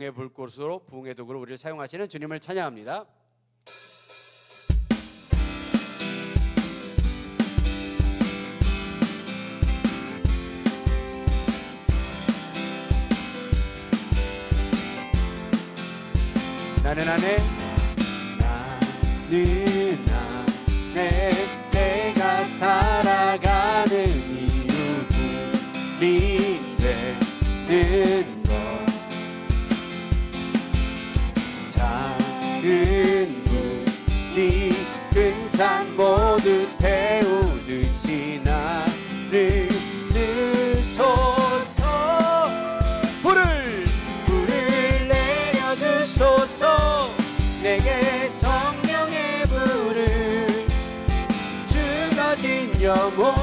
의 불꽃으로 부흥의 도구로 우리를 사용하시는 주님을 찬양합니다. 나는 안에 내가 살아가는 이유들이 되는 것 작은 물이 큰 산 모두 태우듯이 나를 주소서 불을 내려주소서 내게 성령의 불을 죽어진 영혼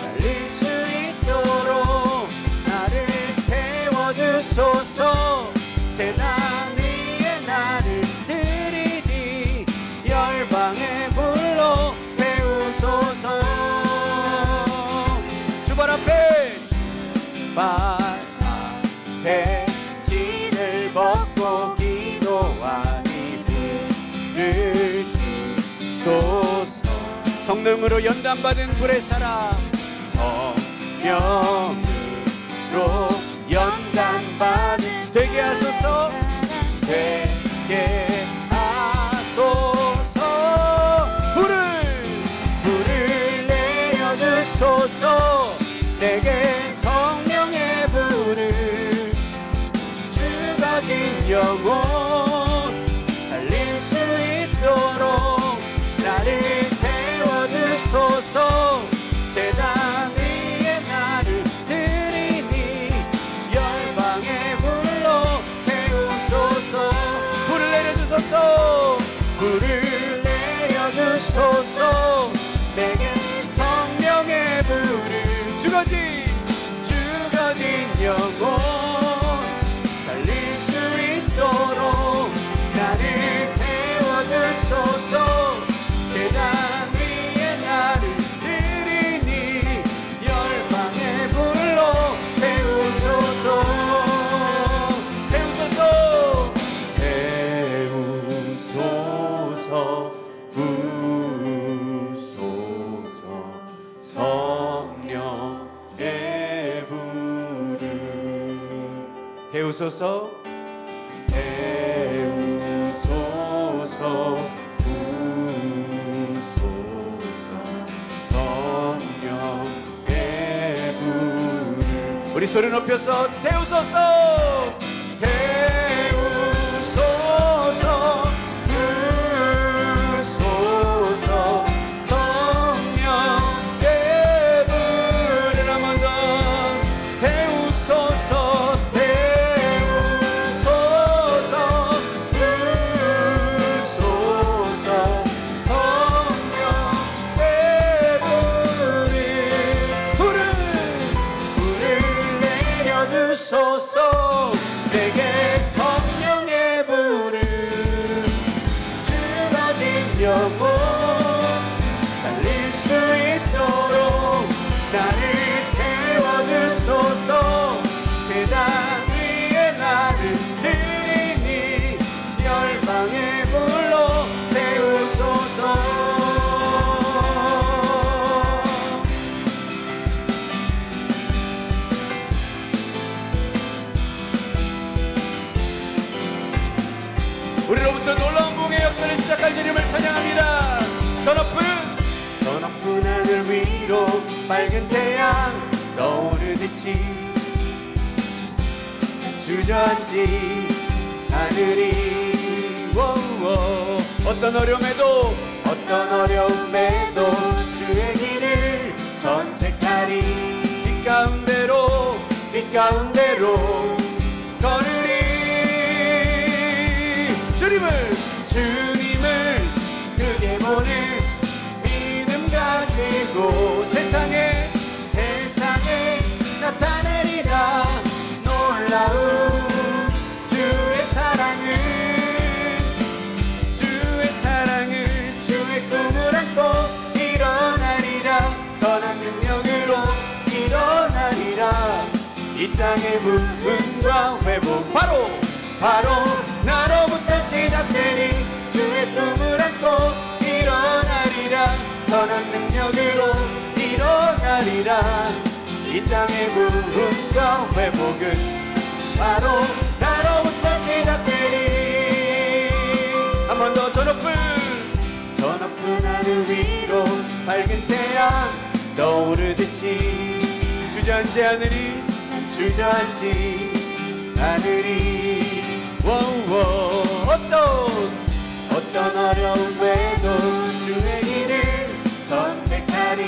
살릴 수 있도록 나를 태워주소서 재단 위에 나를 들이니 열방의 불로 세우소서 주발 앞에 진을 벗고 기도하니 불을 주소서 성령으로 연단받은 불의 사람 성령으로 연단받은 되게 하소서 되게 하소서 불을 내려주소서 내게 성령의 불을 죽어진 영혼 살릴 수 있도록 나를 태워주소서 재단 위에 나를 들이니 열방의 불로 세우소서 불을 내려주소서 불을 내려주소서 내게 성령의 불을 죽어진 영혼 살릴 수 있도록 나를 태워주소서 계단 위에 나를 들이니 열방의 불로 태우소서 성령의 불을 태우소서 성령의 불을 우리 소리 높여서 태우소서 주소서 내게 성령의 불을 죽어진 영혼 살릴 수 있도록 나를 태워주소서 재단 위에 나를 들이니 열방의 불로 세우소서 우리로부터 놀라운 부흥의 역사를 시작할 주님을 찬양합니다. 저 높은 하늘 위로 맑은 태양 떠오르듯이 주저앉지 하늘이 어떤 어려움에도 주의 길을 선택하리 빛 가운데로 걸으리 주님을 크게 보는 믿음 가지고 세상에 나타내리라 놀라운 주의 사랑을 주의 꿈을 안고 일어나리라 선한 능력으로 일어나리라 이 땅의 부흥과 회복 바로 나로부터 시작되니 주의 꿈을 안고 일어나리라. 선한 능력으로 일어나리라. 이 땅의 부흥과 회복은 바로 나로부터 시작되니. 한 번 더 저 높은 하늘 위로 밝은 태양 떠오르듯이 주저앉지 하늘이 어떤 어려움에도 주의 길을 선택하리.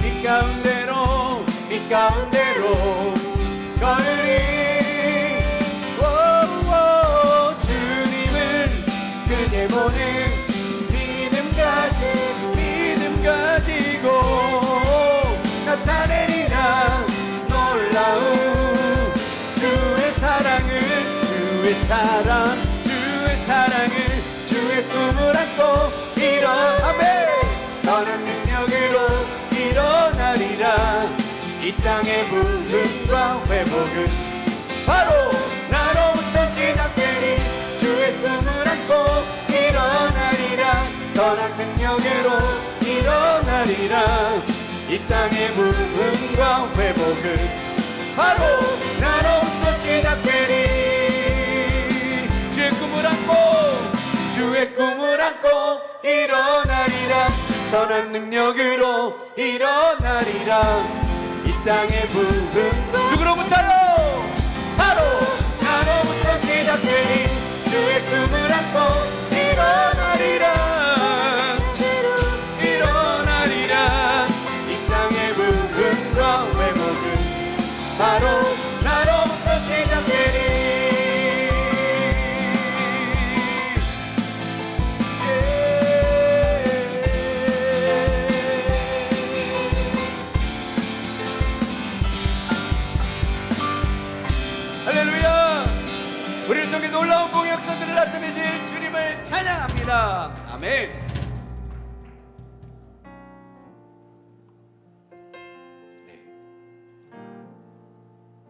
이 가운데로 걸으리. 주님은 그대 보는 믿음 가지고 나타내리라. 놀라운 주의 사랑을 주의 꿈을 안고 아멘. 선한 능력으로 일어나리라. 이 땅의 부흥과 회복은 바로 나로부터 시작되니 주의 꿈을 안고 일어나리라. 선한 능력으로 일어나리라. 이 땅의 부흥과 회복은 바로 나로부터 시작되니 주의 꿈을 안고 일어나리라. 선한 능력으로 일어나리라. 이 땅의 부흥 누구로부터요? 바로 나로부터 시작되니 주의 꿈을 안고 일어나리라. 이 땅의 부흥과 회복은 바로 나로부터 시작되니. 우리를 통해 놀라운 복의 역사들을 나타내실 주님을 찬양합니다. 아멘. 네.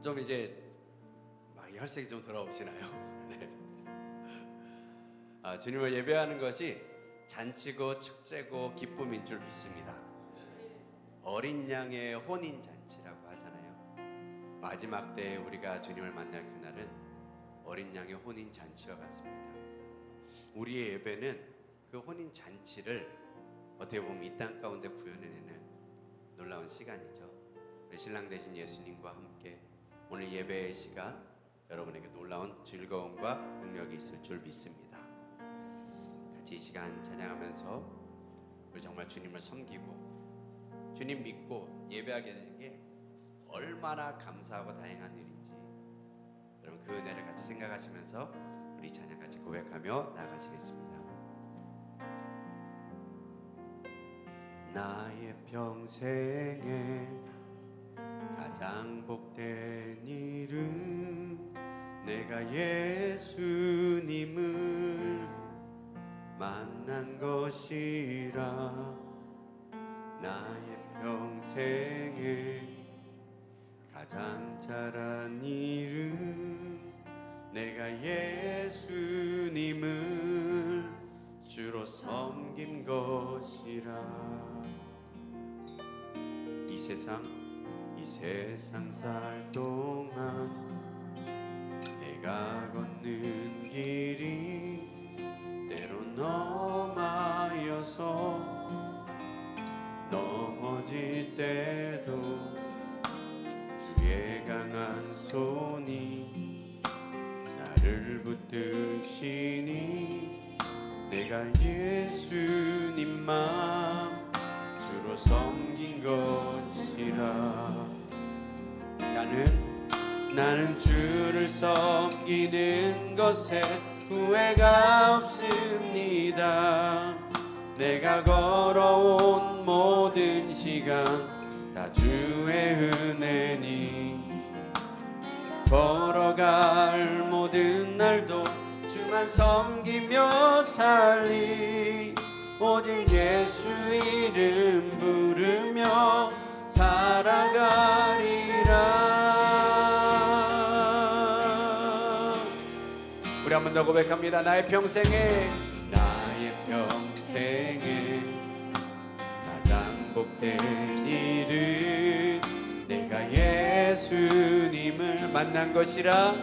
좀 이제 막 혈색이 좀 돌아오시나요? 네. 주님을 예배하는 것이 잔치고 축제고 기쁨인 줄 믿습니다. 어린 양의 혼인 잔치라고 하잖아요. 마지막 때에 우리가 주님을 만날 그날은 어린 양의 혼인 잔치와 같습니다. 우리의 예배는 그 혼인 잔치를 어떻게 보면 이 땅 가운데 구현해내는 놀라운 시간이죠. 우리 신랑 되신 예수님과 함께 오늘 예배의 시간 여러분에게 놀라운 즐거움과 능력이 있을 줄 믿습니다. 같이 이 시간 찬양하면서 우리 정말 주님을 섬기고 주님 믿고 예배하게 되는 게 얼마나 감사하고 다행한 일인지 여러분 그 은혜를 같이 생각하시면서 우리 찬양 같이 고백하며 나아가시겠습니다. 나의 평생에 가장 복된 일은 내가 예수님을 만난 것이라. 나의 평생에 가장 잘한 일은 내가 예수님을 주로 섬긴 것이라. 이 세상 살 동안 내가 걷는 길이 때론 험하여서 넘어질 때도 주의 강한 손이 나를 붙드시니 내가 예수님만 주로 섬긴 것이라. 나는 주를 섬기는 것에 후회가 없습니다. 내가 걸어온 모든 시간 다 주의 은혜니 걸어갈 모든 날도 주만 섬기며 살리. 오직 예수 이름 부르며 살아가리라. 우리 한 번 더 고백합니다. 나의 평생에 가장 복된 일은 내가 예수님을 만난 것이라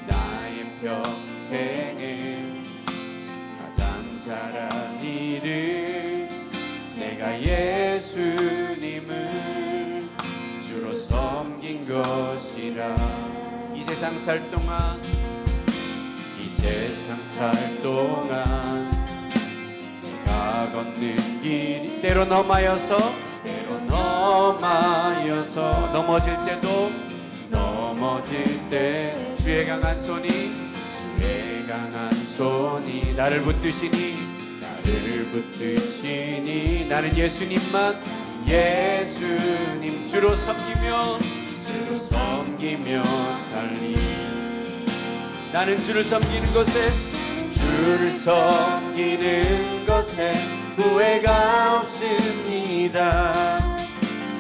나의 평생에 가장 잘한 일은 내가 예수님을 주로 섬긴 것이라. 이 세상 살 동안 내가 걷는 길이 때로 넘어져서 넘어질 때 주의 강한 손이 나를 붙드시니 나는 예수님 주로 섬기며 살리. 나는 주를 섬기는 것에 후회가 없습니다.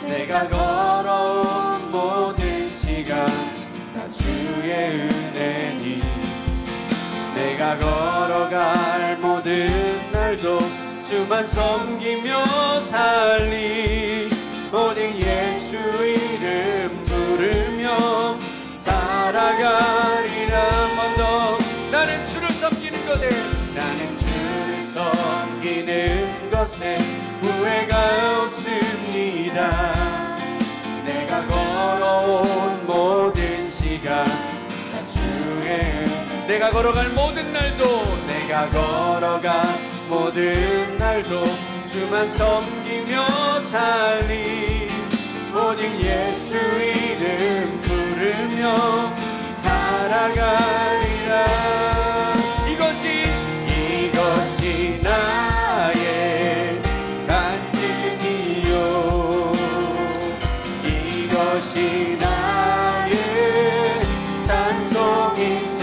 내가 걸어온 모든 시간 다 주의 은혜니 내가 걸어갈 모든 날도 주만 섬기며 살리. 오직 예수 이름 부르며 살아가리라. 먼저 나는 주를 섬기는 것에 후회가 없습니다. 내가 걸어온 모든 시간 다 주의 내가 걸어갈 모든 날도 주만 섬기며 살리. 오직 예수 이름 부르며 살아가리라. 이것이 나의 간증이요 이것이 나의 찬송이세.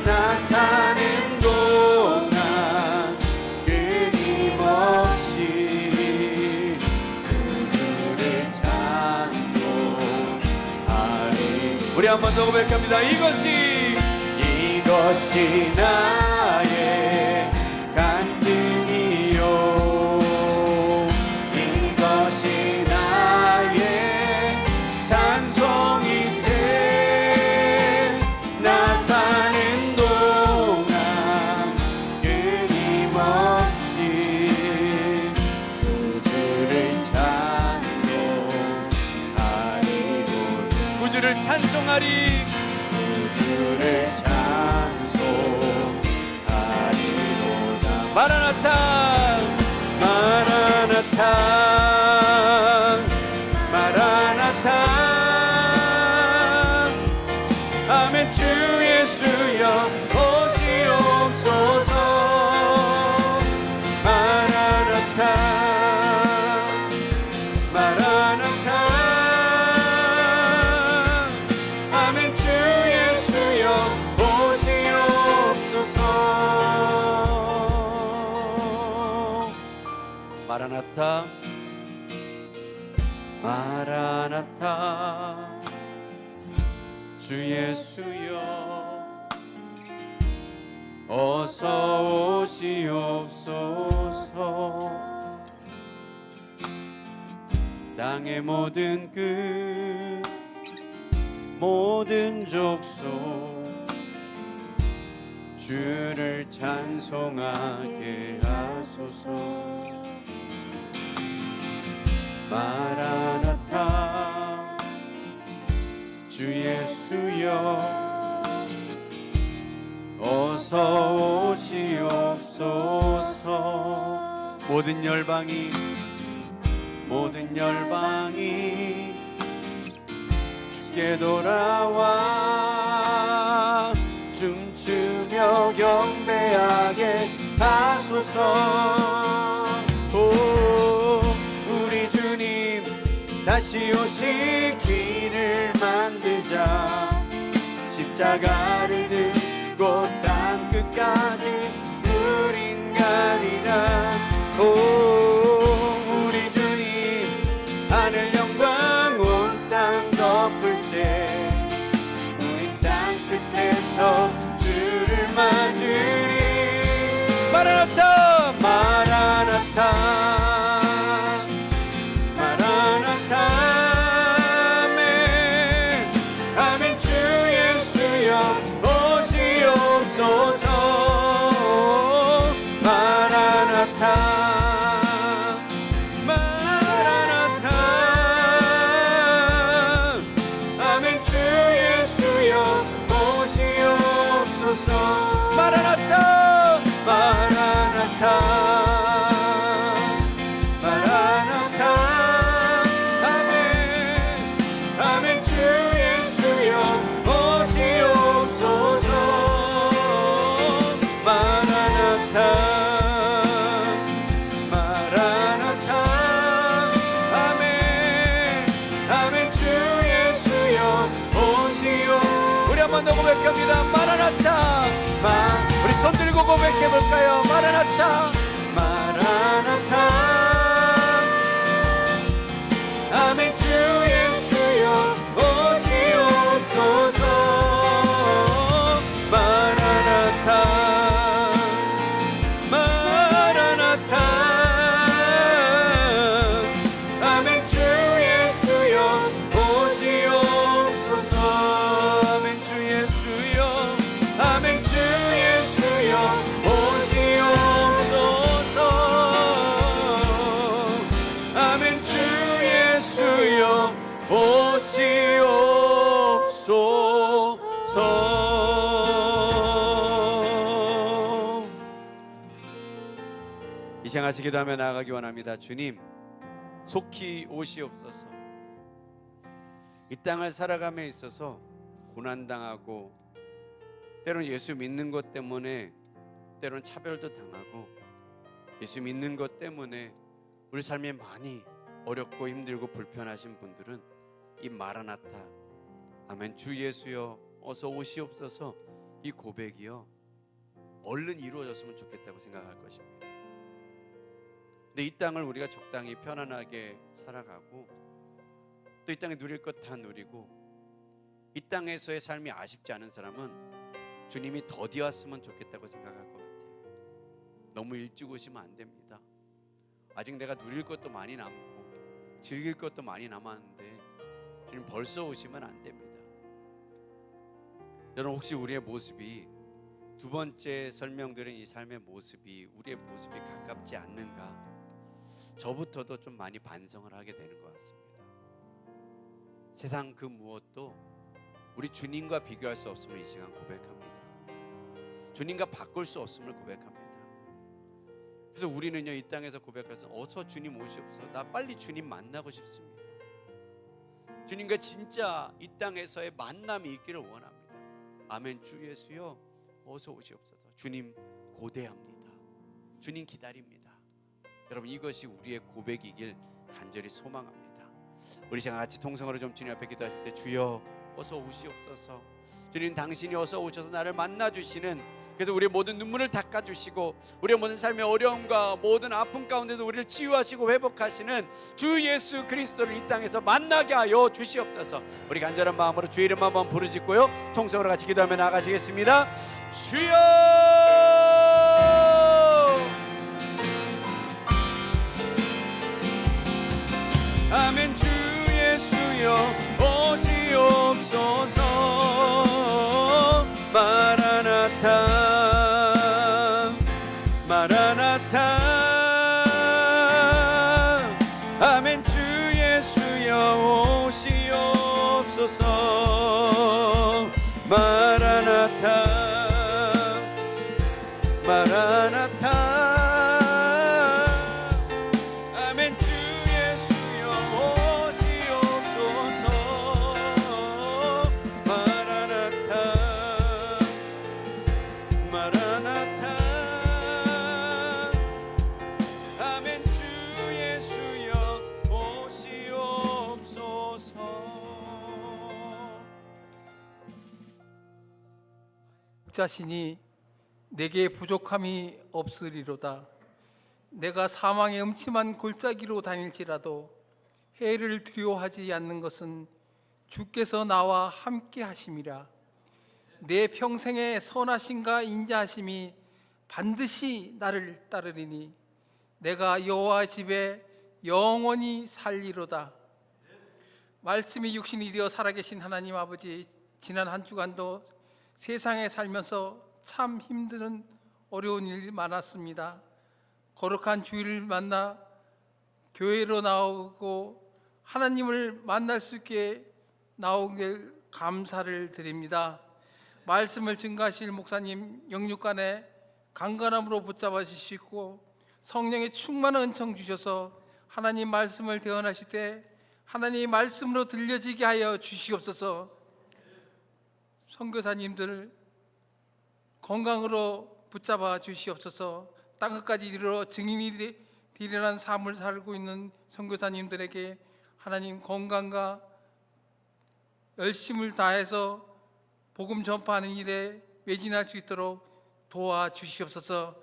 나 사는 동안 끊임없이 주를 찬송하리. 우리 한 번 더 고백합니다. 이것이 나의 간증이요 이것이 나의 찬송이세. 나 사는 동안 끊임없이 구주를 찬송하리. 마라나타 아멘. 주 예수여 오시옵소서. 마라나타 아멘. 주 예수여 오시옵소서. 마라나타 주 예수여 어서 오시옵소서. 땅의 모든 끝 모든 족속 주를 찬송하게 하소서. 마라나타 주 예수여 어서 오시옵소서. 모든 열방이 주께 돌아와 춤추며 경배하게 하소서. 우리 주님 다시 오실 길을 만들자. 십자가를 들고 땅 끝까지 우린 가리라. 우리 주님 하늘 영광 온 땅 덮 마라나타 마라나타 마라나타 아멘 아멘 주 예수여 오시옵소서 마라나타 마라나타 아멘 아멘 주 예수여 오시옵 우리 한 번 더 고백합니다. 마라나타 우리 손 들고 고백해 볼까요? 마라나타 마라나타 아멘 주 예수여 오시옵소서 마라나타 마라나타 아멘 주 예수여 오시옵소서 아멘 주 예수여 아멘 주 예수여 오시옵소서 아멘 주 예수여 오시옵소서. 이 시간 같이 기도하며 나아가기 원합니다. 주님 속히 오시옵소서. 이 땅을 살아감에 있어서 고난당하고 때로는 예수 믿는 것 때문에 때로는 차별도 당하고 예수 믿는 것 때문에 우리 삶이 많이 어렵고 힘들고 불편하신 분들은 이 마라나타 아멘 주 예수여 어서 오시옵소서 이 고백이요 얼른 이루어졌으면 좋겠다고 생각할 것입니다. 근데 이 땅을 우리가 적당히 편안하게 살아가고 또 이 땅에 누릴 것 다 누리고 이 땅에서의 삶이 아쉽지 않은 사람은 주님이 더디 왔으면 좋겠다고 생각할 것 같아요. 너무 일찍 오시면 안 됩니다. 아직 내가 누릴 것도 많이 남고 즐길 것도 많이 남았는데 주님 벌써 오시면 안 됩니다. 여러분 혹시 우리의 모습이 두 번째 설명드린 이 삶의 모습이 우리의 모습이 가깝지 않는가 저부터도 좀 많이 반성을 하게 되는 것 같습니다. 세상 그 무엇도 우리 주님과 비교할 수 없음을 이 시간 고백합니다. 주님과 바꿀 수 없음을 고백합니다. 그래서 우리는요 이 땅에서 고백해서 어서 주님 오시옵소서. 나 빨리 주님 만나고 싶습니다. 주님과 진짜 이 땅에서의 만남이 있기를 원합니다. 아멘 주 예수여 어서 오시옵소서. 주님 고대합니다. 주님 기다립니다. 여러분 이것이 우리의 고백이길 간절히 소망합니다. 우리 시간 같이 통성으로 좀 주님 앞에 기도하실 때 주여 어서 오시옵소서. 주님 당신이 어서 오셔서 나를 만나주시는 그래서 우리의 모든 눈물을 닦아주시고 우리의 모든 삶의 어려움과 모든 아픔 가운데도 우리를 치유하시고 회복하시는 주 예수 그리스도를 이 땅에서 만나게 하여 주시옵소서. 우리 간절한 마음으로 주의 이름 한번 부르짖고요 통성으로 같이 기도하며 나가시겠습니다. 주여 아멘 주 예수여 오시옵소서 마라나타 마라나타 아멘 주 예수여 오시옵소서 마라나타 마라나타 자신이 내게 부족함이 없으리로다. 내가 사망의 음침한 골짜기로 다닐지라도 해를 두려워하지 않는 것은 주께서 나와 함께 하심이라. 내 평생의 선하심과 인자하심이 반드시 나를 따르리니 내가 여호와 집에 영원히 살리로다. 말씀이 육신이 되어 살아계신 하나님 아버지, 지난 한 주간도 세상에 살면서 참 힘든 어려운 일 많았습니다. 거룩한 주일을 만나 교회로 나오고 하나님을 만날 수 있게 나오길 감사를 드립니다. 말씀을 증가하실 목사님 영육간에 강건함으로 붙잡아 주시고 성령의 충만한 은총 주셔서 하나님 말씀을 대언하실 때 하나님 말씀으로 들려지게 하여 주시옵소서. 선교사님들 건강으로 붙잡아 주시옵소서. 땅끝까지 이르러 증인이 되리라는 삶을 살고 있는 선교사님들에게 하나님 건강과 열심을 다해서 복음 전파하는 일에 매진할 수 있도록 도와주시옵소서.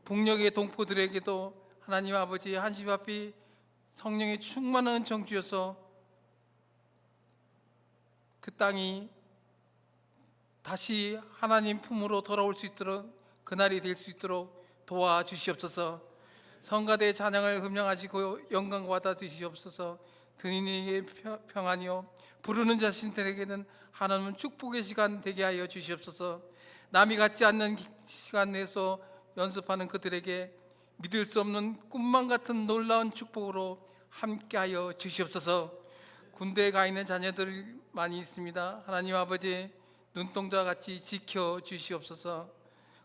북녘의 동포들에게도 하나님 아버지 한시 앞이 성령의 충만한 은총 주셔서 그 땅이 다시 하나님 품으로 돌아올 수 있도록 그날이 될 수 있도록 도와주시옵소서. 성가대 찬양을 흠령하시고 영광 받아 주시옵소서. 듣는 이에게 평안이요 부르는 자신들에게는 하나님은 축복의 시간 되게 하여 주시옵소서. 남이 갖지 않는 시간 내서 연습하는 그들에게 믿을 수 없는 꿈만 같은 놀라운 축복으로 함께하여 주시옵소서. 군대에 가 있는 자녀들 많이 있습니다. 하나님 아버지 눈동자 같이 지켜 주시옵소서.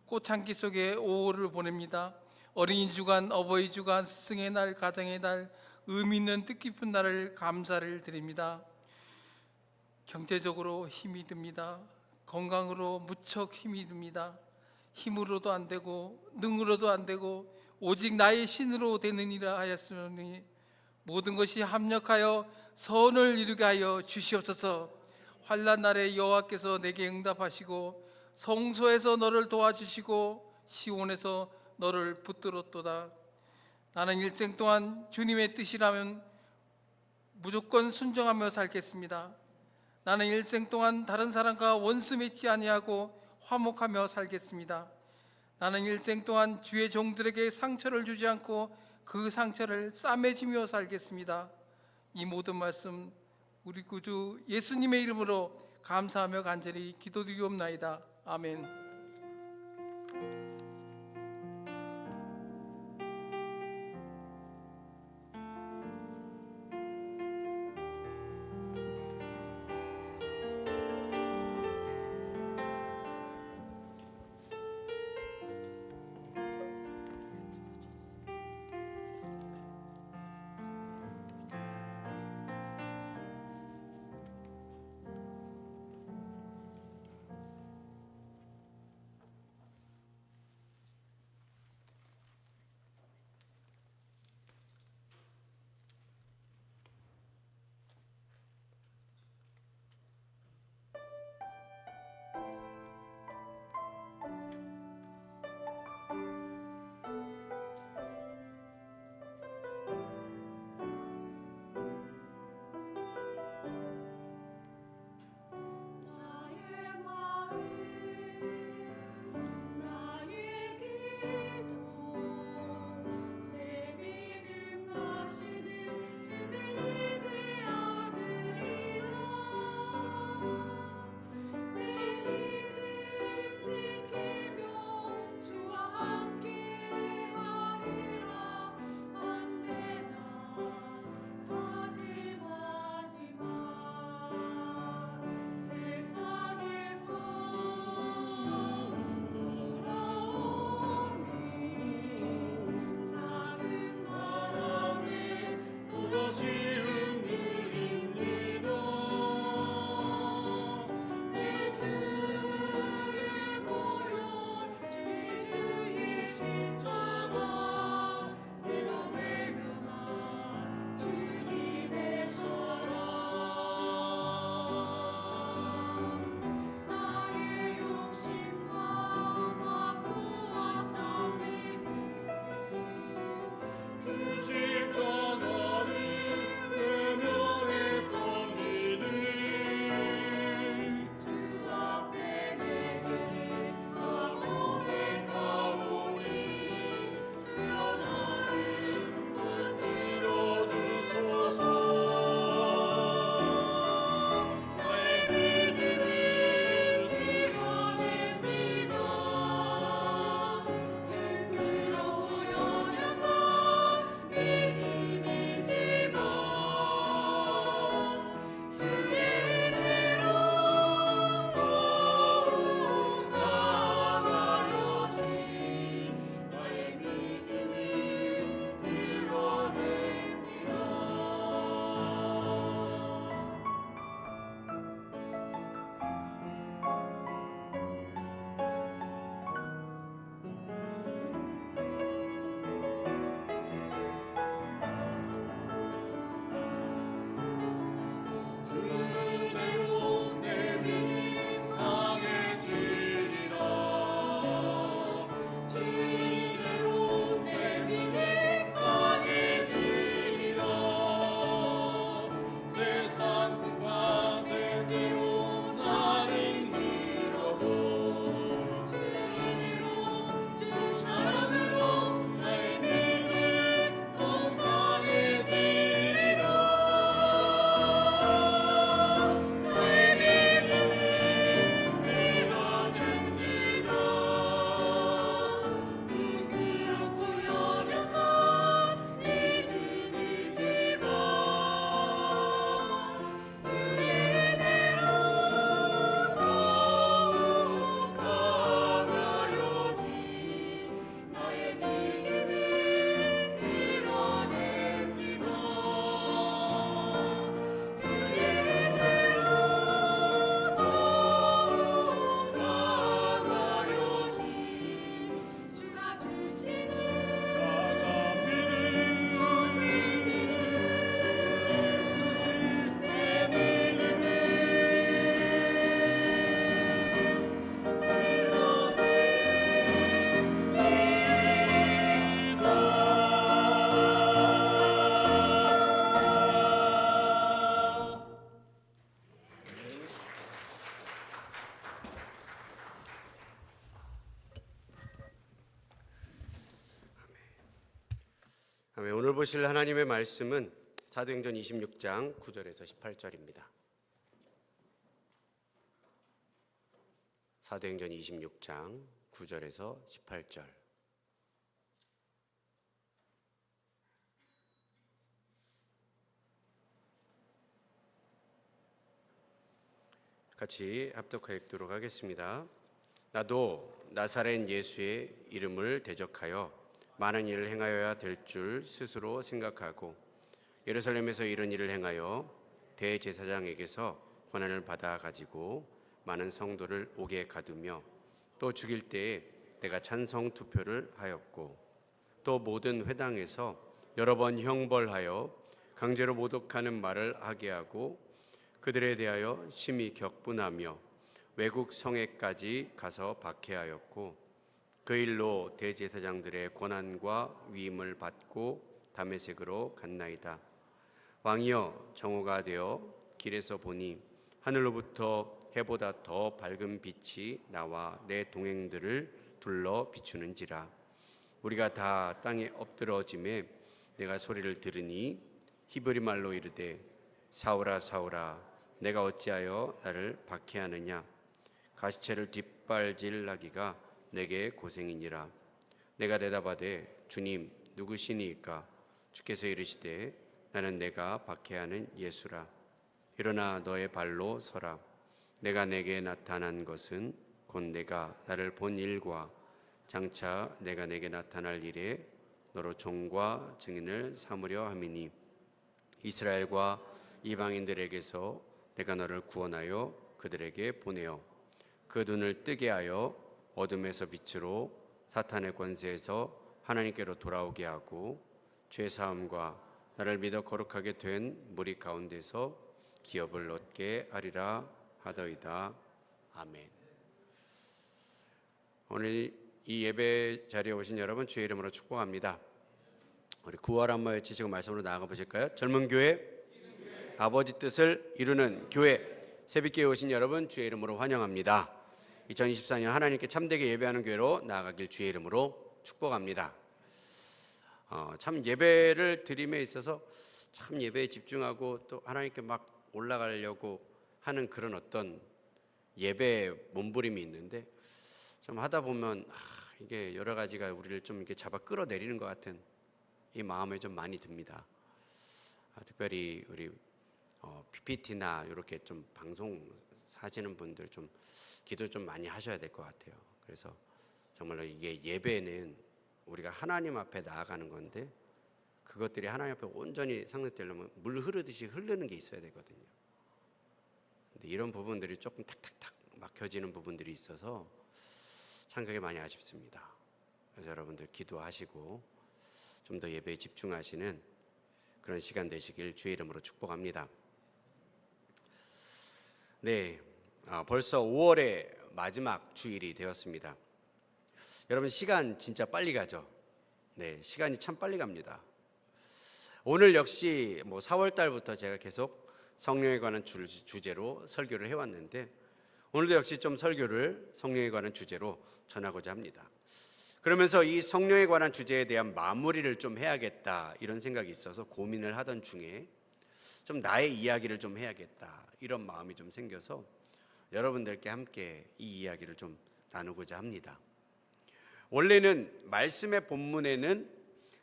꽃향기 속에 5월을 보냅니다. 어린이 주간, 어버이 주간, 스승의 날, 가정의 날, 의미 있는 뜻깊은 날을 감사를 드립니다. 경제적으로 힘이 듭니다. 건강으로 무척 힘이 듭니다. 힘으로도 안 되고 능으로도 안 되고 오직 나의 신으로 되느니라 하였으니 모든 것이 합력하여 선을 이루게 하여 주시옵소서. 환난 날에 여호와께서 내게 응답하시고 성소에서 너를 도와주시고 시온에서 너를 붙들었도다. 나는 일생 동안 주님의 뜻이라면 무조건 순종하며 살겠습니다. 나는 일생 동안 다른 사람과 원수 맺지 아니하고 화목하며 살겠습니다. 나는 일생 동안 주의 종들에게 상처를 주지 않고 그 상처를 싸매주며 살겠습니다. 이 모든 말씀 우리 구주 예수님의 이름으로 감사하며 간절히 기도드리옵나이다. 아멘. 오늘 보실 하나님의 말씀은 사도행전 26장 9절에서 18절입니다. 사도행전 26장 9절에서 18절. 같이 합독하여 읽도록 하겠습니다. 나도 나사렛 예수의 이름을 대적하여 많은 일을 행하여야 될 줄 스스로 생각하고 예루살렘에서 이런 일을 행하여 대제사장에게서 권한을 받아 가지고 많은 성도를 옥에 가두며 또 죽일 때에 내가 찬성 투표를 하였고 또 모든 회당에서 여러 번 형벌하여 강제로 모독하는 말을 하게 하고 그들에 대하여 심히 격분하며 외국 성에까지 가서 박해하였고 그 일로 대제사장들의 권한과 위임을 받고 다메섹으로 갔나이다. 왕이여, 정오가 되어 길에서 보니 하늘로부터 해보다 더 밝은 빛이 나와 내 동행들을 둘러 비추는지라. 우리가 다 땅에 엎드러짐에 내가 소리를 들으니 히브리 말로 이르되 사울아 사울아 내가 어찌하여 나를 박해하느냐. 가시체를 뒷발질하기가 내게 고생이니라. 내가 대답하되 주님 누구시니까? 주께서 이르시되 나는 내가 박해하는 예수라. 일어나 너의 발로 서라. 내가 내게 나타난 것은 곧 내가 나를 본 일과 장차 내가 내게 나타날 일에 너로 종과 증인을 삼으려 함이니 이스라엘과 이방인들에게서 내가 너를 구원하여 그들에게 보내어 그 눈을 뜨게 하여 어둠에서 빛으로 사탄의 권세에서 하나님께로 돌아오게 하고 죄사함과 나를 믿어 거룩하게 된 무리 가운데서 기업을 얻게 하리라 하더이다. 아멘. 오늘 이 예배 자리에 오신 여러분 주의 이름으로 축복합니다. 우리 구월 한번 외치시고 말씀으로 나아가 보실까요? 젊은 교회 아버지 뜻을 이루는 교회. 새벽기에 오신 여러분 주의 이름으로 환영합니다. 2024년 하나님께 참되게 예배하는 교회로 나아가길 주의 이름으로 축복합니다. 참 예배를 드림에 있어서 참 예배에 집중하고 또 하나님께 막 올라가려고 하는 그런 어떤 예배의 몸부림이 있는데 좀 하다 보면 이게 여러 가지가 우리를 좀 이렇게 잡아 끌어내리는 것 같은 이 마음에 좀 많이 듭니다. 특별히 우리 PPT나 이렇게 좀 방송 하시는 분들 좀 기도 좀 많이 하셔야 될 것 같아요. 그래서 정말로 이게 예배는 우리가 하나님 앞에 나아가는 건데 그것들이 하나님 앞에 온전히 상속되려면 물 흐르듯이 흐르는 게 있어야 되거든요. 근데 이런 부분들이 조금 탁탁탁 막혀지는 부분들이 있어서 참 그게 많이 아쉽습니다. 그래서 여러분들 기도하시고 좀 더 예배에 집중하시는 그런 시간 되시길 주의 이름으로 축복합니다. 네, 벌써 5월의 마지막 주일이 되었습니다. 여러분 시간 진짜 빨리 가죠. 네, 시간이 참 빨리 갑니다. 오늘 역시 4월 달부터 제가 계속 성령에 관한 주제로 설교를 해왔는데 오늘도 역시 좀 설교를 성령에 관한 주제로 전하고자 합니다. 그러면서 이 성령에 관한 주제에 대한 마무리를 좀 해야겠다 이런 생각이 있어서 고민을 하던 중에 좀 나의 이야기를 좀 해야겠다 이런 마음이 좀 생겨서 여러분들께 함께 이 이야기를 좀 나누고자 합니다. 원래는 말씀의 본문에는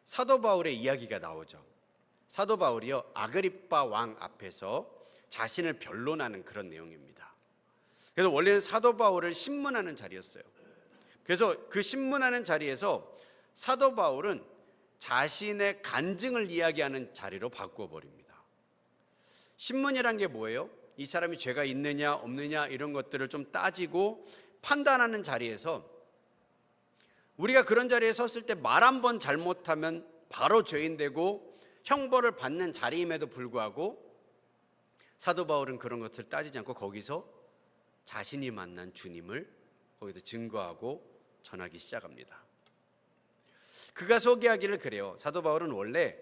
사도 바울의 이야기가 나오죠. 사도 바울이요 아그리빠 왕 앞에서 자신을 변론하는 그런 내용입니다. 그래서 원래는 사도 바울을 신문하는 자리였어요. 그래서 그 신문하는 자리에서 사도 바울은 자신의 간증을 이야기하는 자리로 바꾸어 버립니다. 신문이란 게 뭐예요? 이 사람이 죄가 있느냐 없느냐 이런 것들을 좀 따지고 판단하는 자리에서 우리가 그런 자리에 섰을 때 말 한 번 잘못하면 바로 죄인 되고 형벌을 받는 자리임에도 불구하고 사도 바울은 그런 것들을 따지지 않고 거기서 자신이 만난 주님을 거기서 증거하고 전하기 시작합니다. 그가 소개하기를 그래요. 사도 바울은 원래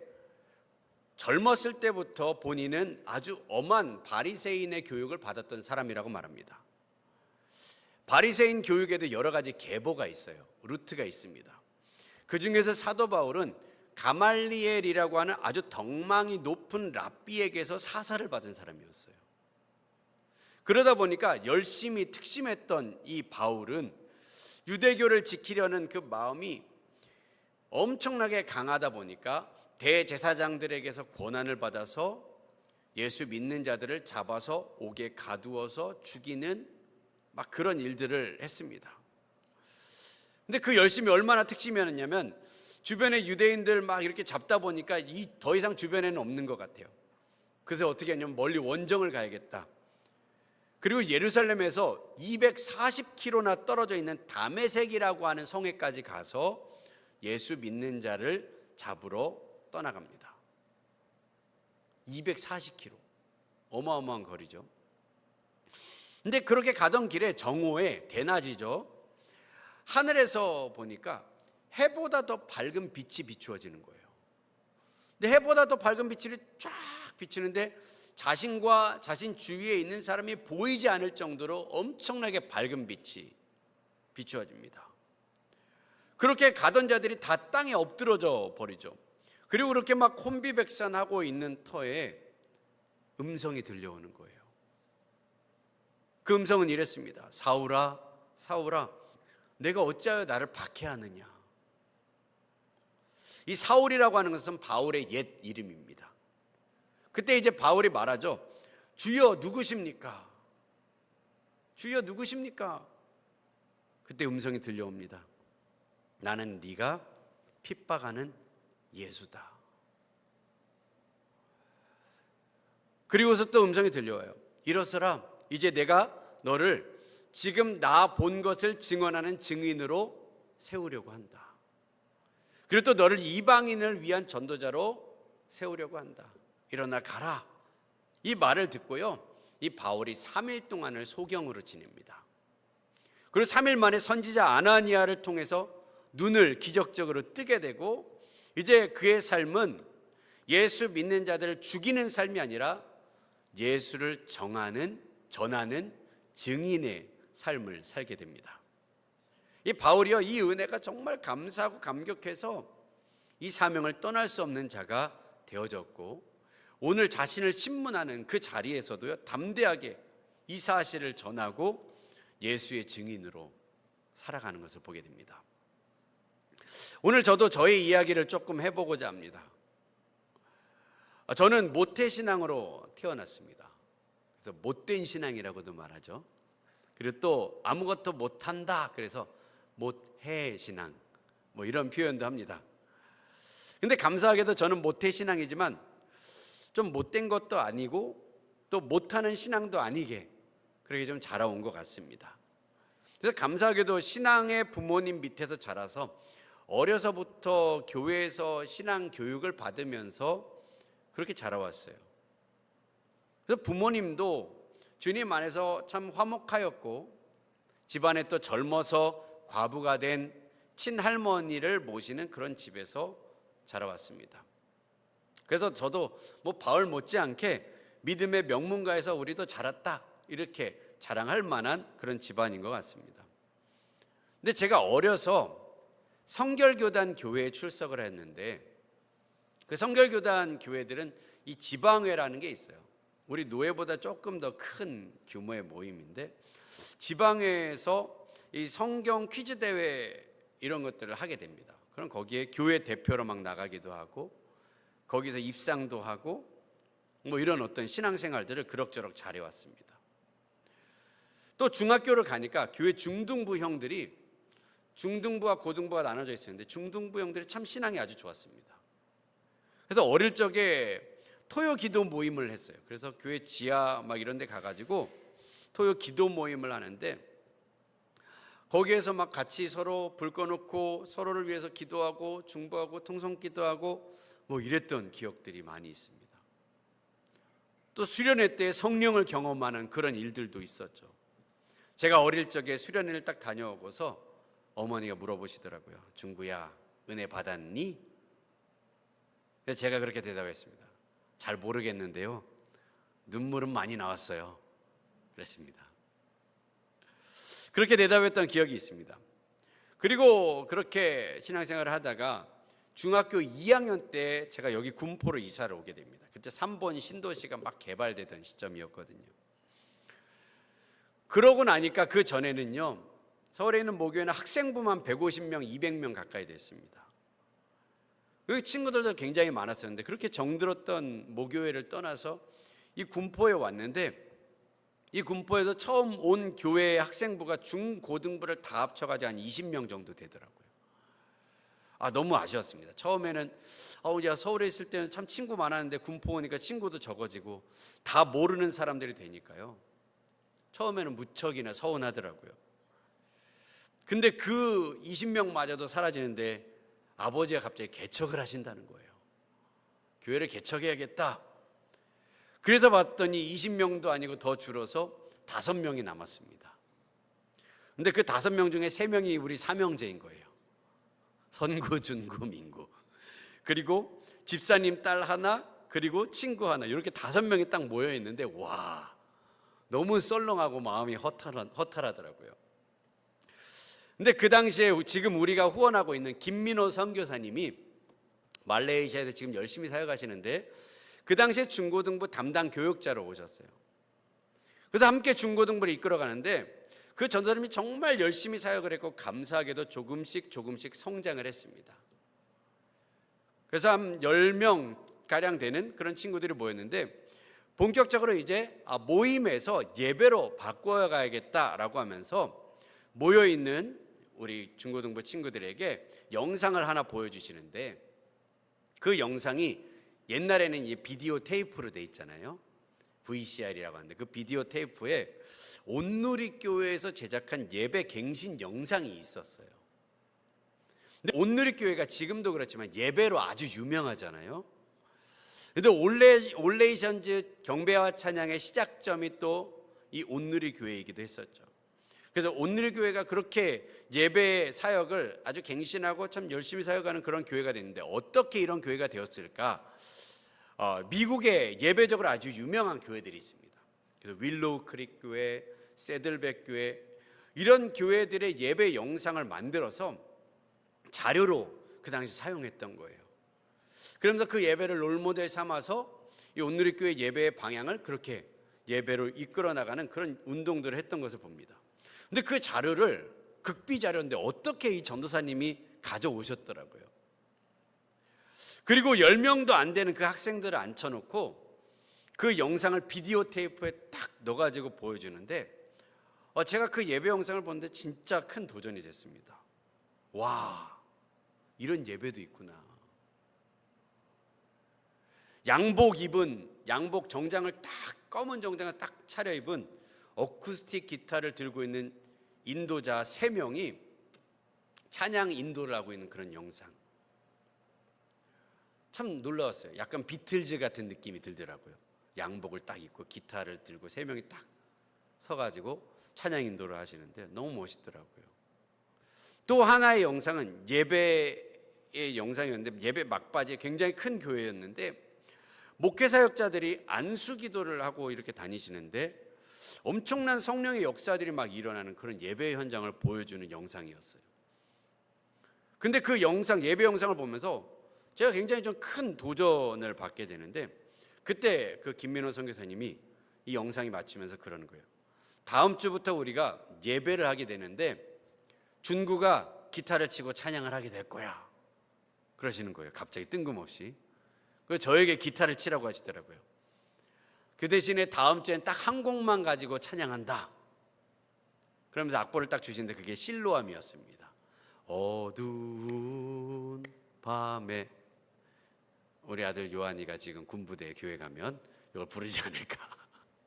젊었을 때부터 본인은 아주 엄한 바리새인의 교육을 받았던 사람이라고 말합니다. 바리새인 교육에도 여러 가지 계보가 있어요. 루트가 있습니다. 그 중에서 사도 바울은 가말리엘이라고 하는 아주 덕망이 높은 랍비에게서 사사를 받은 사람이었어요. 그러다 보니까 열심히 특심했던 이 바울은 유대교를 지키려는 그 마음이 엄청나게 강하다 보니까 대제사장들에게서 권한을 받아서 예수 믿는 자들을 잡아서 옥에 가두어서 죽이는 막 그런 일들을 했습니다. 근데 그 열심이 얼마나 특심이었냐면 주변에 유대인들 막 이렇게 잡다 보니까 더 이상 주변에는 없는 것 같아요. 그래서 어떻게 했냐면 멀리 원정을 가야겠다. 그리고 예루살렘에서 240km나 떨어져 있는 다메섹이라고 하는 성에까지 가서 예수 믿는 자를 잡으러 떠나갑니다. 240km. 어마어마한 거리죠. 근데 그렇게 가던 길에 정오에 대낮이죠. 하늘에서 보니까 해보다 더 밝은 빛이 비추어지는 거예요. 근데 해보다 더 밝은 빛이 쫙 비추는데 자신과 자신 주위에 있는 사람이 보이지 않을 정도로 엄청나게 밝은 빛이 비추어집니다. 그렇게 가던 자들이 다 땅에 엎드러져 버리죠. 그리고 그렇게 막 혼비백산하고 있는 터에 음성이 들려오는 거예요. 그 음성은 이랬습니다. 사울아, 사울아, 내가 어찌하여 나를 박해하느냐. 이 사울이라고 하는 것은 바울의 옛 이름입니다. 그때 이제 바울이 말하죠. 주여 누구십니까? 주여 누구십니까? 그때 음성이 들려옵니다. 나는 네가 핍박하는 예수다. 그리고서 또 음성이 들려와요. 일어서라. 이제 내가 너를 지금 나 본 것을 증언하는 증인으로 세우려고 한다. 그리고 또 너를 이방인을 위한 전도자로 세우려고 한다. 일어나 가라. 이 말을 듣고요, 이 바울이 3일 동안을 소경으로 지냅니다. 그리고 3일 만에 선지자 아나니아를 통해서 눈을 기적적으로 뜨게 되고, 이제 그의 삶은 예수 믿는 자들을 죽이는 삶이 아니라 예수를 전하는 증인의 삶을 살게 됩니다. 이 바울이요, 이 은혜가 정말 감사하고 감격해서 이 사명을 떠날 수 없는 자가 되어졌고, 오늘 자신을 신문하는 그 자리에서도요, 담대하게 이 사실을 전하고 예수의 증인으로 살아가는 것을 보게 됩니다. 오늘 저도 저의 이야기를 조금 해보고자 합니다. 저는 모태신앙으로 태어났습니다. 그래서 못된 신앙이라고도 말하죠. 그리고 또 아무것도 못한다, 그래서 못해신앙, 뭐 이런 표현도 합니다. 근데 감사하게도 저는 모태신앙이지만 좀 못된 것도 아니고 또 못하는 신앙도 아니게 그렇게 좀 자라온 것 같습니다. 그래서 감사하게도 신앙의 부모님 밑에서 자라서 어려서부터 교회에서 신앙 교육을 받으면서 그렇게 자라왔어요. 그래서 부모님도 주님 안에서 참 화목하였고, 집안에 또 젊어서 과부가 된 친할머니를 모시는 그런 집에서 자라왔습니다. 그래서 저도 뭐 바울 못지않게 믿음의 명문가에서 우리도 자랐다, 이렇게 자랑할 만한 그런 집안인 것 같습니다. 근데 제가 어려서 성결교단 교회에 출석을 했는데, 그 성결교단 교회들은 이 지방회라는 게 있어요. 우리 노회보다 조금 더 큰 규모의 모임인데, 지방회에서 이 성경 퀴즈 대회 이런 것들을 하게 됩니다. 그럼 거기에 교회 대표로 막 나가기도 하고, 거기서 입상도 하고, 뭐 이런 어떤 신앙생활들을 그럭저럭 잘해왔습니다. 또 중학교를 가니까 교회 중등부 형들이, 중등부와 고등부가 나눠져 있었는데 중등부 형들이 참 신앙이 아주 좋았습니다. 그래서 어릴 적에 토요 기도 모임을 했어요. 그래서 교회 지하 막 이런 데 가가지고 토요 기도 모임을 하는데, 거기에서 막 같이 서로 불 꺼놓고 서로를 위해서 기도하고 중보하고 통성 기도하고 뭐 이랬던 기억들이 많이 있습니다. 또 수련회 때 성령을 경험하는 그런 일들도 있었죠. 제가 어릴 적에 수련회를 딱 다녀오고서 어머니가 물어보시더라고요. 중구야, 은혜 받았니? 그래서 제가 그렇게 대답했습니다. 잘 모르겠는데요, 눈물은 많이 나왔어요. 그랬습니다. 그렇게 대답했던 기억이 있습니다. 그리고 그렇게 신앙생활을 하다가 중학교 2학년 때 제가 여기 군포로 이사를 오게 됩니다. 그때 3번 신도시가 막 개발되던 시점이었거든요. 그러고 나니까 그 전에는요, 서울에 있는 모교회는 학생부만 150명, 200명 가까이 됐습니다. 그 친구들도 굉장히 많았었는데 그렇게 정들었던 모교회를 떠나서 이 군포에 왔는데, 이 군포에도 처음 온 교회의 학생부가 중고등부를 다 합쳐가지고 한 20명 정도 되더라고요. 너무 아쉬웠습니다. 처음에는 야, 서울에 있을 때는 참 친구 많았는데 군포 오니까 친구도 적어지고 다 모르는 사람들이 되니까요, 처음에는 무척이나 서운하더라고요. 근데 그 20명마저도 사라지는데 아버지가 갑자기 개척을 하신다는 거예요. 교회를 개척해야겠다. 그래서 봤더니 20명도 아니고 더 줄어서 5명이 남았습니다. 근데 그 5명 중에 3명이 우리 삼형제인 거예요. 선구, 준구, 민구. 그리고 집사님 딸 하나, 그리고 친구 하나, 이렇게 5명이 딱 모여 있는데, 와, 너무 썰렁하고 마음이 허탈하더라고요. 근데 그 당시에 지금 우리가 후원하고 있는 김민호 선교사님이 말레이시아에서 지금 열심히 사역하시는데, 그 당시에 중고등부 담당 교육자로 오셨어요. 그래서 함께 중고등부를 이끌어가는데, 그 전도사님이 정말 열심히 사역을 했고 감사하게도 조금씩 성장을 했습니다. 그래서 한 10명가량 되는 그런 친구들이 모였는데, 본격적으로 이제 모임에서 예배로 바꿔 가야겠다라고 하면서 모여있는 우리 중고등부 친구들에게 영상을 하나 보여주시는데, 그 영상이 옛날에는 이 비디오 테이프로 돼 있잖아요. VCR이라고 하는데 그 비디오 테이프에 온누리교회에서 제작한 예배 갱신 영상이 있었어요. 근데 온누리교회가 지금도 그렇지만 예배로 아주 유명하잖아요. 근데 올레이션즈 경배와 찬양의 시작점이 또 이 온누리교회이기도 했었죠. 그래서 온누리교회가 그렇게 예배 사역을 아주 갱신하고 참 열심히 사역하는 그런 교회가 됐는데, 어떻게 이런 교회가 되었을까? 미국에 예배적으로 아주 유명한 교회들이 있습니다. 그래서 윌로우 크릭 교회, 세들백 교회, 이런 교회들의 예배 영상을 만들어서 자료로 그 당시 사용했던 거예요. 그러면서 그 예배를 롤모델 삼아서 이 온누리교회 예배의 방향을 그렇게 예배로 이끌어 나가는 그런 운동들을 했던 것을 봅니다. 근데 그 자료를, 극비 자료인데 어떻게 이 전도사님이 가져오셨더라고요. 그리고 10명도 안 되는 그 학생들을 앉혀놓고 그 영상을 비디오 테이프에 딱 넣어가지고 보여주는데, 제가 그 예배 영상을 보는데 진짜 큰 도전이 됐습니다. 와, 이런 예배도 있구나. 양복 정장을 딱, 검은 정장을 딱 차려입은 어쿠스틱 기타를 들고 있는 인도자 3명이 찬양 인도를 하고 있는 그런 영상. 참 놀라웠어요. 약간 비틀즈 같은 느낌이 들더라고요. 양복을 딱 입고 기타를 들고 3명이 딱 서가지고 찬양 인도를 하시는데 너무 멋있더라고요. 또 하나의 영상은 예배의 영상이었는데, 예배 막바지에 굉장히 큰 교회였는데 목회 사역자들이 안수 기도를 하고 이렇게 다니시는데 엄청난 성령의 역사들이 막 일어나는 그런 예배 현장을 보여주는 영상이었어요. 근데 그 영상, 예배 영상을 보면서 제가 굉장히 좀 큰 도전을 받게 되는데, 그때 그 김민호 선교사님이 이 영상이 마치면서 그러는 거예요. 다음 주부터 우리가 예배를 하게 되는데 준구가 기타를 치고 찬양을 하게 될 거야, 그러시는 거예요. 갑자기 뜬금없이. 그래서 저에게 기타를 치라고 하시더라고요. 그 대신에 다음 주엔 딱 한 곡만 가지고 찬양한다, 그러면서 악보를 딱 주시는데 그게 실로암이었습니다. 어두운 밤에. 우리 아들 요한이가 지금 군부대 교회 가면 이걸 부르지 않을까.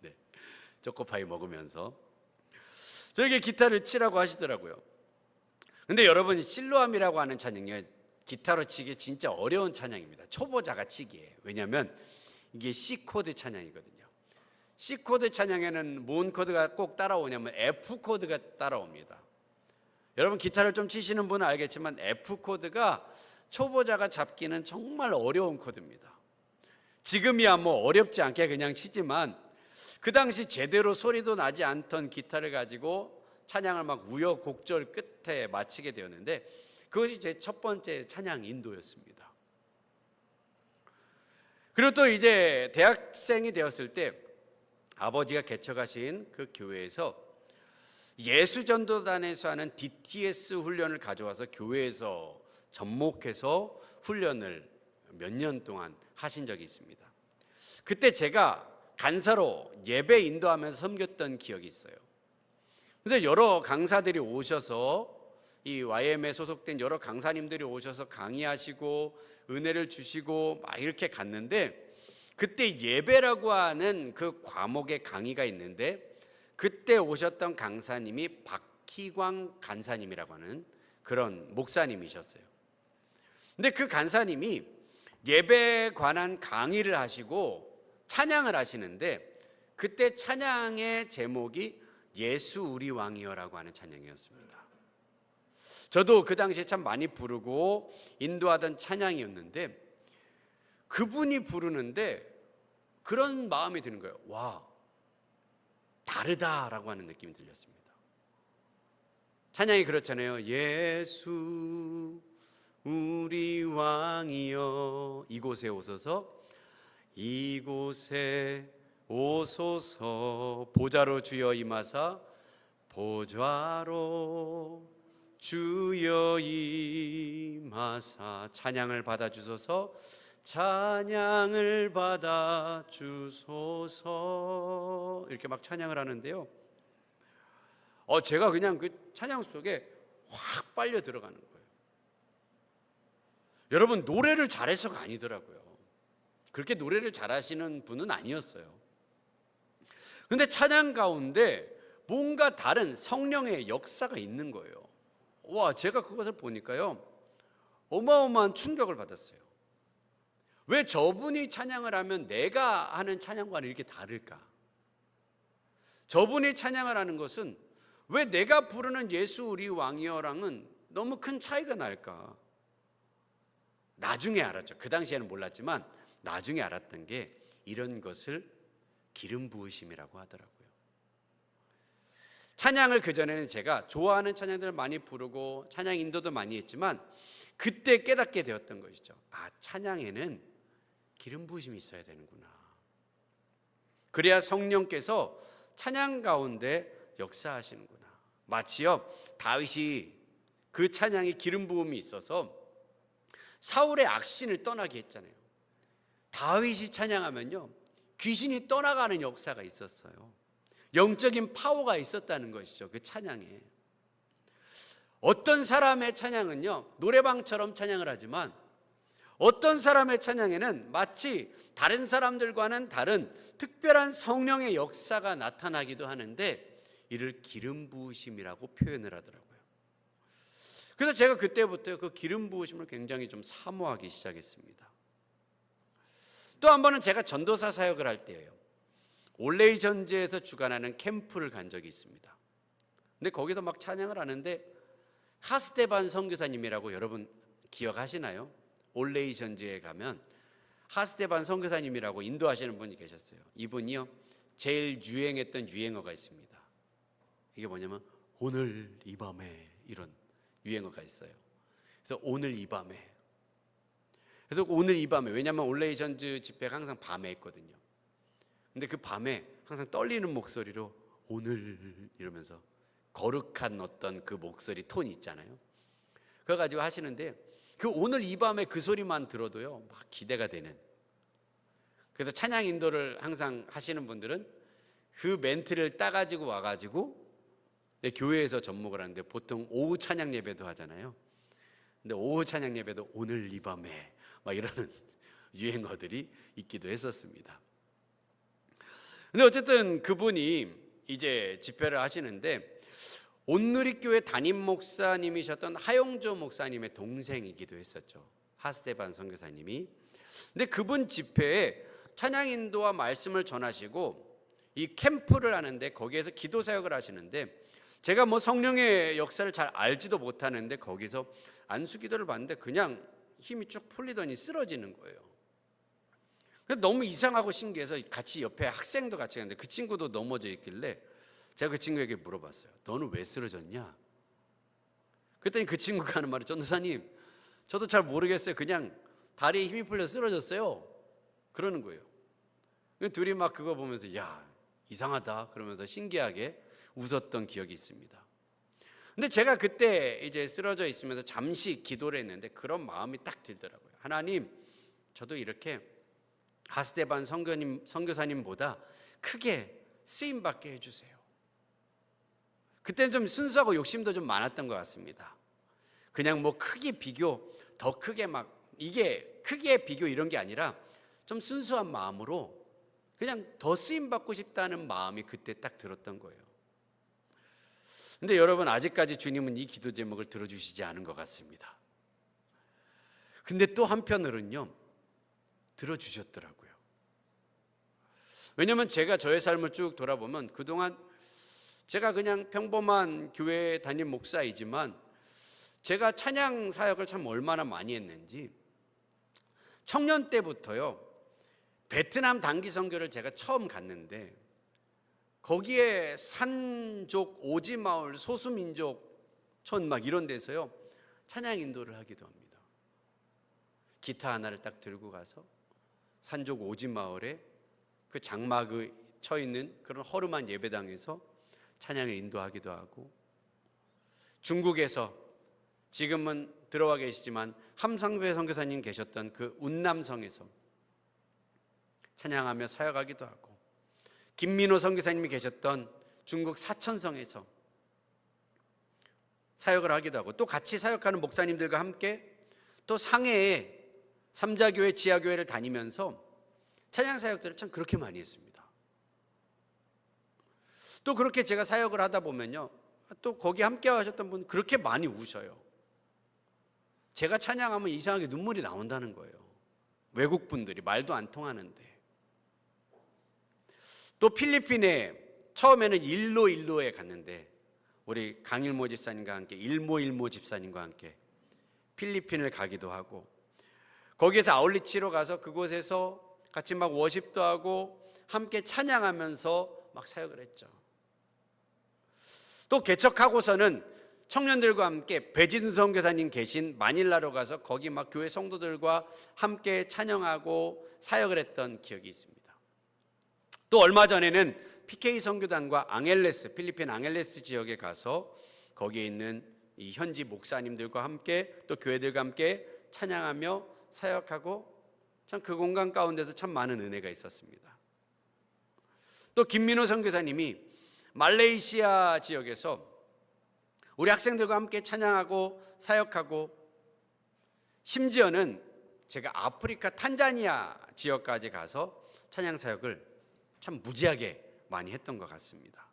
네, 초코파이 먹으면서 저에게 기타를 치라고 하시더라고요. 근데 여러분, 실로암이라고 하는 찬양이 기타로 치기 진짜 어려운 찬양입니다. 초보자가 치기에. 왜냐하면 이게 C 코드 찬양이거든요. C 코드 찬양에는 뭔 코드가 꼭 따라오냐면 F 코드가 따라옵니다. 여러분, 기타를 좀 치시는 분은 알겠지만 F 코드가 초보자가 잡기는 정말 어려운 코드입니다. 지금이야 뭐 어렵지 않게 그냥 치지만 그 당시 제대로 소리도 나지 않던 기타를 가지고 찬양을 막 우여곡절 끝에 마치게 되었는데, 그것이 제 첫 번째 찬양 인도였습니다. 그리고 또 이제 대학생이 되었을 때 아버지가 개척하신 그 교회에서 예수전도단에서 하는 DTS 훈련을 가져와서 교회에서 접목해서 훈련을 몇 년 동안 하신 적이 있습니다. 그때 제가 간사로 예배 인도하면서 섬겼던 기억이 있어요. 그래서 여러 강사들이 오셔서 이 YM에 소속된 여러 강사님들이 오셔서 강의하시고 은혜를 주시고 막 이렇게 갔는데, 그때 예배라고 하는 그 과목의 강의가 있는데 그때 오셨던 강사님이 박희광 간사님이라고 하는 그런 목사님이셨어요. 근데 그 간사님이 예배에 관한 강의를 하시고 찬양을 하시는데, 그때 찬양의 제목이 예수 우리 왕이여라고 하는 찬양이었습니다. 저도 그 당시에 참 많이 부르고 인도하던 찬양이었는데, 그분이 부르는데 그런 마음이 드는 거예요. 와, 다르다라고 하는 느낌이 들렸습니다. 찬양이 그렇잖아요. 예수 우리 왕이여 이곳에 오소서, 이곳에 오소서, 보좌로 주여 임하사, 보좌로 주여 임하사, 찬양을 받아 주소서, 찬양을 받아 주소서, 이렇게 막 찬양을 하는데요. 제가 그냥 그 찬양 속에 확 빨려 들어가는 거예요. 여러분, 노래를 잘해서가 아니더라고요. 그렇게 노래를 잘하시는 분은 아니었어요. 근데 찬양 가운데 뭔가 다른 성령의 역사가 있는 거예요. 와, 제가 그것을 보니까요, 어마어마한 충격을 받았어요. 왜 저분이 찬양을 하면 내가 하는 찬양과는 이렇게 다를까? 저분이 찬양을 하는 것은 왜 내가 부르는 예수 우리 왕이여랑은 너무 큰 차이가 날까? 나중에 알았죠. 그 당시에는 몰랐지만 나중에 알았던 게 이런 것을 기름 부으심이라고 하더라고요. 찬양을 그전에는 제가 좋아하는 찬양들을 많이 부르고 찬양 인도도 많이 했지만 그때 깨닫게 되었던 것이죠. 아, 찬양에는 기름 부으심이 있어야 되는구나. 그래야 성령께서 찬양 가운데 역사하시는구나. 마치요, 다윗이 그 찬양에 기름 부음이 있어서 사울의 악신을 떠나게 했잖아요. 다윗이 찬양하면요, 귀신이 떠나가는 역사가 있었어요. 영적인 파워가 있었다는 것이죠, 그 찬양에. 어떤 사람의 찬양은요, 노래방처럼 찬양을 하지만 어떤 사람의 찬양에는 마치 다른 사람들과는 다른 특별한 성령의 역사가 나타나기도 하는데, 이를 기름 부으심이라고 표현을 하더라고요. 그래서 제가 그때부터 그 기름 부으심을 굉장히 좀 사모하기 시작했습니다. 또 한 번은 제가 전도사 사역을 할 때예요. 올레이 전지에서 주관하는 캠프를 간 적이 있습니다. 근데 거기서 막 찬양을 하는데 하스테반 선교사님이라고 여러분 기억하시나요? 올레이 전지에 가면 하스테반 선교사님이라고 인도하시는 분이 계셨어요. 이분이요, 제일 유행했던 유행어가 있습니다. 이게 뭐냐면 오늘 이 밤에, 이런 유행어가 있어요. 그래서 오늘 이 밤에, 그래서 오늘 이 밤에, 왜냐하면 올레이 전지 집회가 항상 밤에 했거든요. 근데 그 밤에 항상 떨리는 목소리로 오늘 이러면서 거룩한 어떤 그 목소리 톤이 있잖아요. 그거 가지고 하시는데 그 오늘 이 밤에 그 소리만 들어도요 막 기대가 되는. 그래서 찬양 인도를 항상 하시는 분들은 그 멘트를 따가지고 와가지고 교회에서 접목을 하는데, 보통 오후 찬양 예배도 하잖아요. 근데 오후 찬양 예배도 오늘 이 밤에 막 이러는 유행어들이 있기도 했었습니다. 근데 어쨌든 그분이 이제 집회를 하시는데 온누리교회 담임 목사님이셨던 하용조 목사님의 동생이기도 했었죠. 하스테반 선교사님이. 근데 그분 집회에 찬양 인도와 말씀을 전하시고 이 캠프를 하는데 거기에서 기도 사역을 하시는데, 제가 뭐 성령의 역사를 잘 알지도 못하는데 거기서 안수기도를 받는데 그냥 힘이 쭉 풀리더니 쓰러지는 거예요. 너무 이상하고 신기해서 같이 옆에 학생도 같이 갔는데 그 친구도 넘어져 있길래 제가 그 친구에게 물어봤어요. 너는 왜 쓰러졌냐? 그랬더니 그 친구가 하는 말이, 전도사님, 저도 잘 모르겠어요. 그냥 다리에 힘이 풀려 쓰러졌어요. 그러는 거예요. 둘이 막 그거 보면서 야, 이상하다 그러면서 신기하게 웃었던 기억이 있습니다. 근데 제가 그때 이제 쓰러져 있으면서 잠시 기도를 했는데 그런 마음이 딱 들더라고요. 하나님, 저도 이렇게 하스데반 선교사님보다 크게 쓰임 받게 해주세요. 그때는 좀 순수하고 욕심도 좀 많았던 것 같습니다. 그냥 뭐 크기 비교, 더 크게 막 이게 크기의 비교 이런 게 아니라 좀 순수한 마음으로 그냥 더 쓰임 받고 싶다는 마음이 그때 딱 들었던 거예요. 근데 여러분, 아직까지 주님은 이 기도 제목을 들어주시지 않은 것 같습니다. 근데 또 한편으로는요, 들어주셨더라고요. 왜냐하면 제가 저의 삶을 쭉 돌아보면 그동안 제가 그냥 평범한 교회 담임 목사이지만 제가 찬양 사역을 참 얼마나 많이 했는지, 청년 때부터요, 베트남 단기 선교를 제가 처음 갔는데 거기에 산족, 오지마을, 소수민족촌 막 이런 데서요 찬양 인도를 하기도 합니다. 기타 하나를 딱 들고 가서 산족 오지마을에 그 장막에 쳐 있는 그런 허름한 예배당에서 찬양을 인도하기도 하고, 중국에서 지금은 들어와 계시지만 함상배 선교사님 계셨던 그 운남성에서 찬양하며 사역하기도 하고, 김민호 선교사님이 계셨던 중국 사천성에서 사역을 하기도 하고, 또 같이 사역하는 목사님들과 함께 또 상해에 삼자교회, 지하교회를 다니면서 찬양 사역들을 참 그렇게 많이 했습니다. 또 그렇게 제가 사역을 하다 보면요, 또 거기 함께 하셨던 분 그렇게 많이 우셔요. 제가 찬양하면 이상하게 눈물이 나온다는 거예요. 외국 분들이 말도 안 통하는데. 또 필리핀에 처음에는 일로에 갔는데 우리 강일모 집사님과 함께 일모 집사님과 함께 필리핀을 가기도 하고, 거기에서 아울리치로 가서 그곳에서 같이 막 워십도 하고 함께 찬양하면서 막 사역을 했죠. 또 개척하고서는 청년들과 함께 배진수 선교사님 계신 마닐라로 가서 거기 막 교회 성도들과 함께 찬양하고 사역을 했던 기억이 있습니다. 또 얼마 전에는 PK 선교단과 앙헬레스, 필리핀 앙헬레스 지역에 가서 거기에 있는 이 현지 목사님들과 함께 또 교회들과 함께 찬양하며 사역하고, 참 그 공간 가운데서 참 많은 은혜가 있었습니다. 또 김민호 선교사님이 말레이시아 지역에서 우리 학생들과 함께 찬양하고 사역하고, 심지어는 제가 아프리카 탄자니아 지역까지 가서 찬양 사역을 참 무지하게 많이 했던 것 같습니다.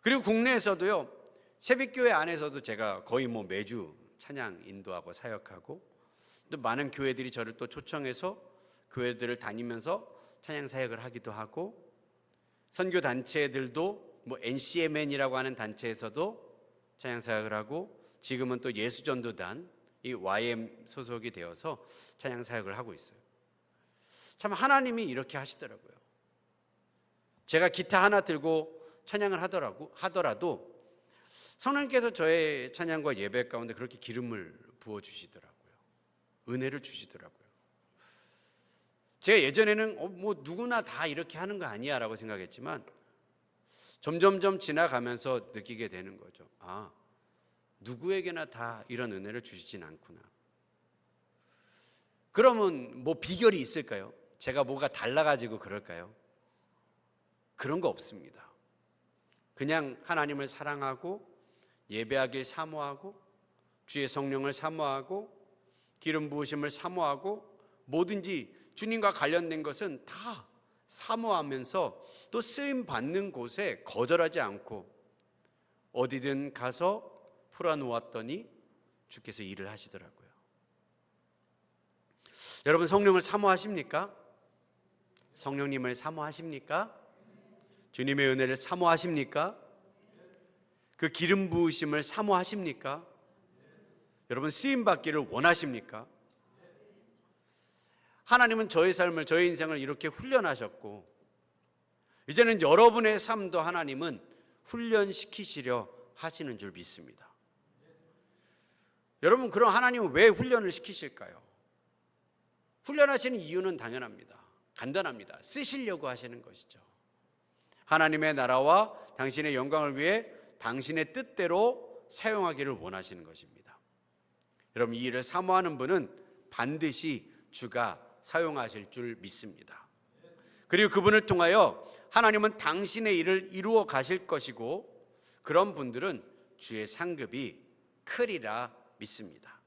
그리고 국내에서도요, 새벽교회 안에서도 제가 거의 뭐 매주 찬양 인도하고 사역하고, 또 많은 교회들이 저를 또 초청해서 교회들을 다니면서 찬양 사역을 하기도 하고, 선교 단체들도 뭐 NCMN이라고 하는 단체에서도 찬양 사역을 하고, 지금은 또 예수전도단 이 YM 소속이 되어서 찬양 사역을 하고 있어요. 참 하나님이 이렇게 하시더라고요. 제가 기타 하나 들고 찬양을 하더라도 성령께서 저의 찬양과 예배 가운데 그렇게 기름을 부어주시더라고요. 은혜를 주시더라고요. 제가 예전에는 뭐 누구나 다 이렇게 하는 거 아니야 라고 생각했지만 점점점 지나가면서 느끼게 되는 거죠. 아, 누구에게나 다 이런 은혜를 주시진 않구나. 그러면 뭐 비결이 있을까요? 제가 뭐가 달라가지고 그럴까요? 그런 거 없습니다. 그냥 하나님을 사랑하고 예배하길 사모하고 주의 성령을 사모하고 기름 부으심을 사모하고, 뭐든지 주님과 관련된 것은 다 사모하면서 또 쓰임 받는 곳에 거절하지 않고 어디든 가서 풀어놓았더니 주께서 일을 하시더라고요. 여러분, 성령을 사모하십니까? 성령님을 사모하십니까? 주님의 은혜를 사모하십니까? 그 기름 부으심을 사모하십니까? 여러분, 쓰임 받기를 원하십니까? 하나님은 저의 삶을, 저의 인생을 이렇게 훈련하셨고, 이제는 여러분의 삶도 하나님은 훈련시키시려 하시는 줄 믿습니다. 여러분, 그럼 하나님은 왜 훈련을 시키실까요? 훈련하시는 이유는 당연합니다. 간단합니다. 쓰시려고 하시는 것이죠. 하나님의 나라와 당신의 영광을 위해 당신의 뜻대로 사용하기를 원하시는 것입니다. 여러분, 이 일을 사모하는 분은 반드시 주가 사용하실 줄 믿습니다. 그리고 그분을 통하여 하나님은 당신의 일을 이루어 가실 것이고, 그런 분들은 주의 상급이 크리라 믿습니다.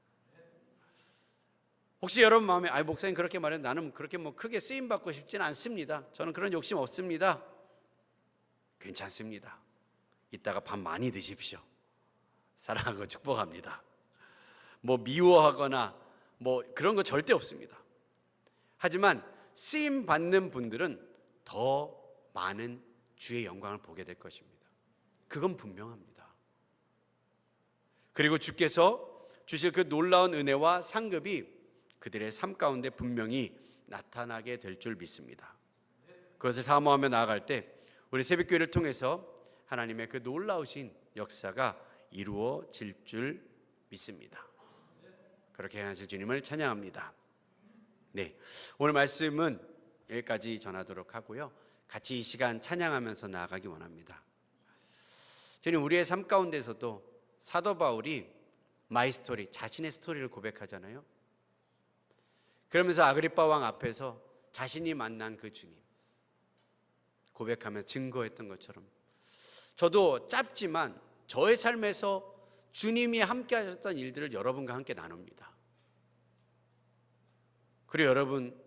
혹시 여러분 마음에 목사님 그렇게 말해, 나는 그렇게 크게 쓰임 받고 싶지는 않습니다. 저는 그런 욕심 없습니다. 괜찮습니다. 이따가 밥 많이 드십시오. 사랑하고 축복합니다. 미워하거나 그런 거 절대 없습니다. 하지만 쓰임 받는 분들은 더 많은 주의 영광을 보게 될 것입니다. 그건 분명합니다. 그리고 주께서 주실 그 놀라운 은혜와 상급이 그들의 삶 가운데 분명히 나타나게 될 줄 믿습니다. 그것을 사모하며 나아갈 때 우리 새벽교회를 통해서 하나님의 그 놀라우신 역사가 이루어질 줄 믿습니다. 그렇게 하실 주님을 찬양합니다. 네, 오늘 말씀은 여기까지 전하도록 하고요. 같이 이 시간 찬양하면서 나아가기 원합니다. 주님, 우리의 삶 가운데서도 사도 바울이 마이 스토리, 자신의 스토리를 고백하잖아요. 그러면서 아그리빠 왕 앞에서 자신이 만난 그 주님 고백하며 증거했던 것처럼, 저도 짧지만 저의 삶에서 주님이 함께 하셨던 일들을 여러분과 함께 나눕니다. 그리고 여러분,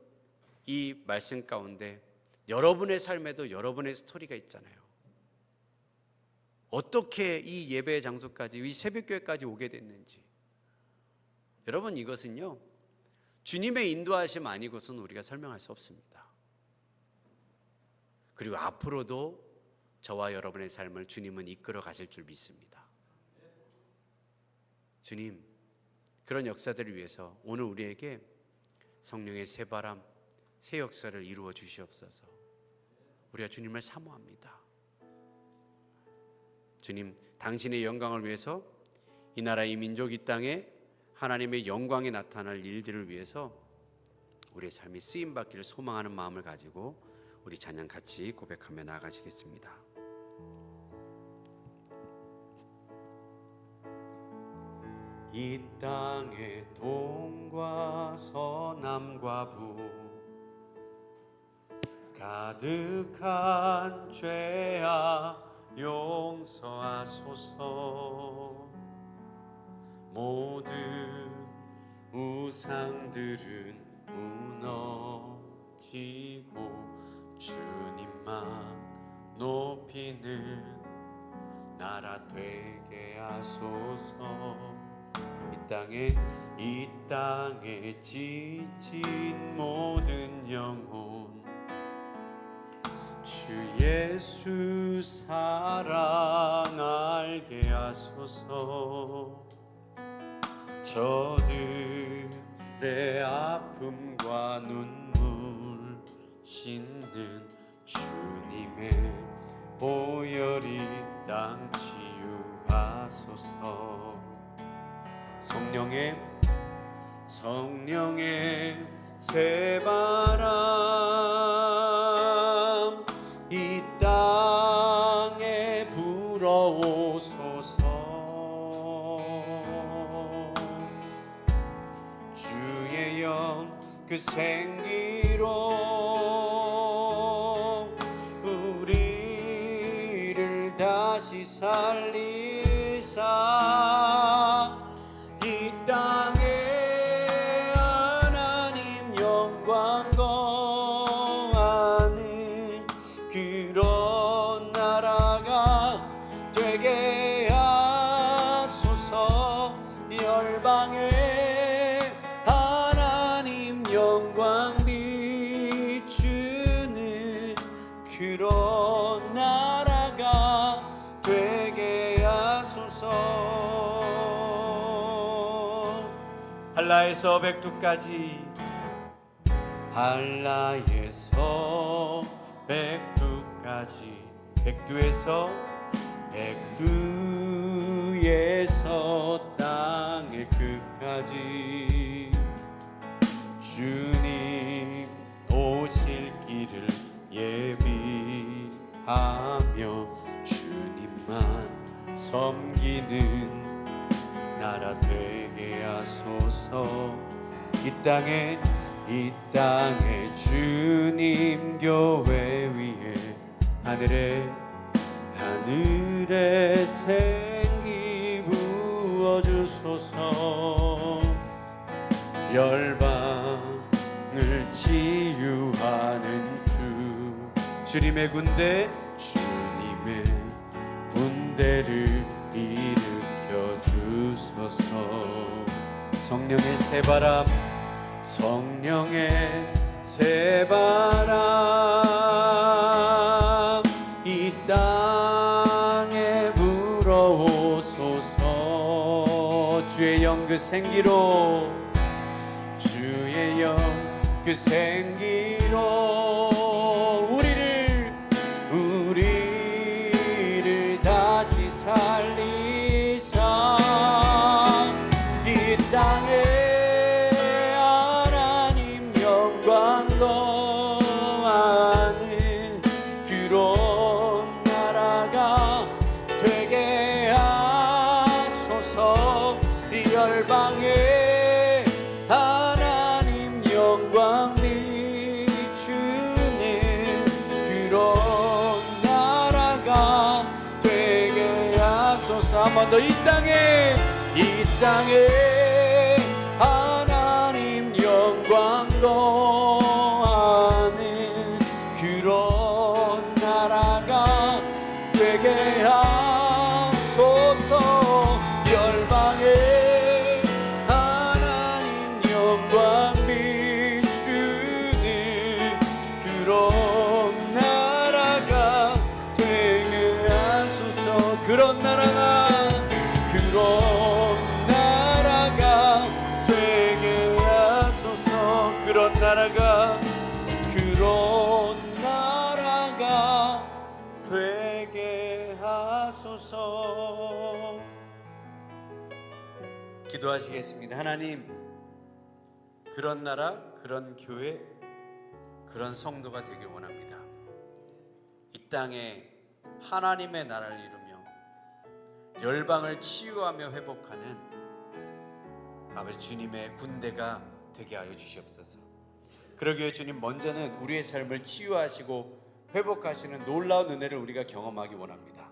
이 말씀 가운데 여러분의 삶에도 여러분의 스토리가 있잖아요. 어떻게 이 예배의 장소까지, 이 새벽교회까지 오게 됐는지. 여러분, 이것은요, 주님의 인도하심 아니고서는 우리가 설명할 수 없습니다. 그리고 앞으로도 저와 여러분의 삶을 주님은 이끌어 가실 줄 믿습니다. 주님, 그런 역사들을 위해서 오늘 우리에게 성령의 새 바람, 새 역사를 이루어 주시옵소서. 우리가 주님을 사모합니다. 주님, 당신의 영광을 위해서 이 나라, 이 민족, 이 땅에 하나님의 영광이 나타날 일들을 위해서 우리의 삶이 쓰임받기를 소망하는 마음을 가지고 우리 찬양 같이 고백하며 나아가시겠습니다. 이 땅의 동과 서남과 북 가득한 죄아 용서하소서. 모든 우상들은 무너지고 주님만 높이는 나라 되게 하소서. 이 땅에 지친 모든 영혼 주 예수 사랑 알게 하소서. 저들의 아픔과 눈물 씻는 주님의 보혈이 땅 치유하소서. 성령의 새바람 이 땅에 불어오소서. 주의 영 그 생기로 우리를 다시 살리사 이 땅에 하나님 영광 거하는 그런 나라가 되게 하소서. 열방에 하나님 영광 비추는 그런 나라가 되게 하소서. 한라에서 백두까지, 한라에서 백두까지, 백두에서 땅의 끝까지 주님 주만 섬기는 나라 되게 하소서. 이 땅에 주님 교회 위에 하늘에 생기 부어주소서. 열방을 치유하는 주님의 군대를 일으켜 주소서. 성령의 새바람 이 땅에 불어오소서. 주의 영 그 생기로 우리를 다시 살리사. 이 땅에 하나님 영광 거하는 그런 나라가 되게 하소서. 이 열방에 하나님 영광 비추는 그런 나라가 되게 하소서. 한 번 더. 이 땅에 하나님 영광 거하는 그런 나라가 되게 하소서. 열방에 하나님 영광 비추는 그런 나라가 되게 하소서. 그런 나라가 되게 하소서. 그런 나라가 되게 하소서. 기도하시겠습니다. 하나님, 그런 나라, 그런 교회, 그런 성도가 되길 원합니다. 이 땅에 하나님의 나라를 이루며 열방을 치유하며 회복하는 아버지 주님의 군대가 되게 하여 주시옵소서. 그러기 위해 주님, 먼저는 우리의 삶을 치유하시고 회복하시는 놀라운 은혜를 우리가 경험하기 원합니다.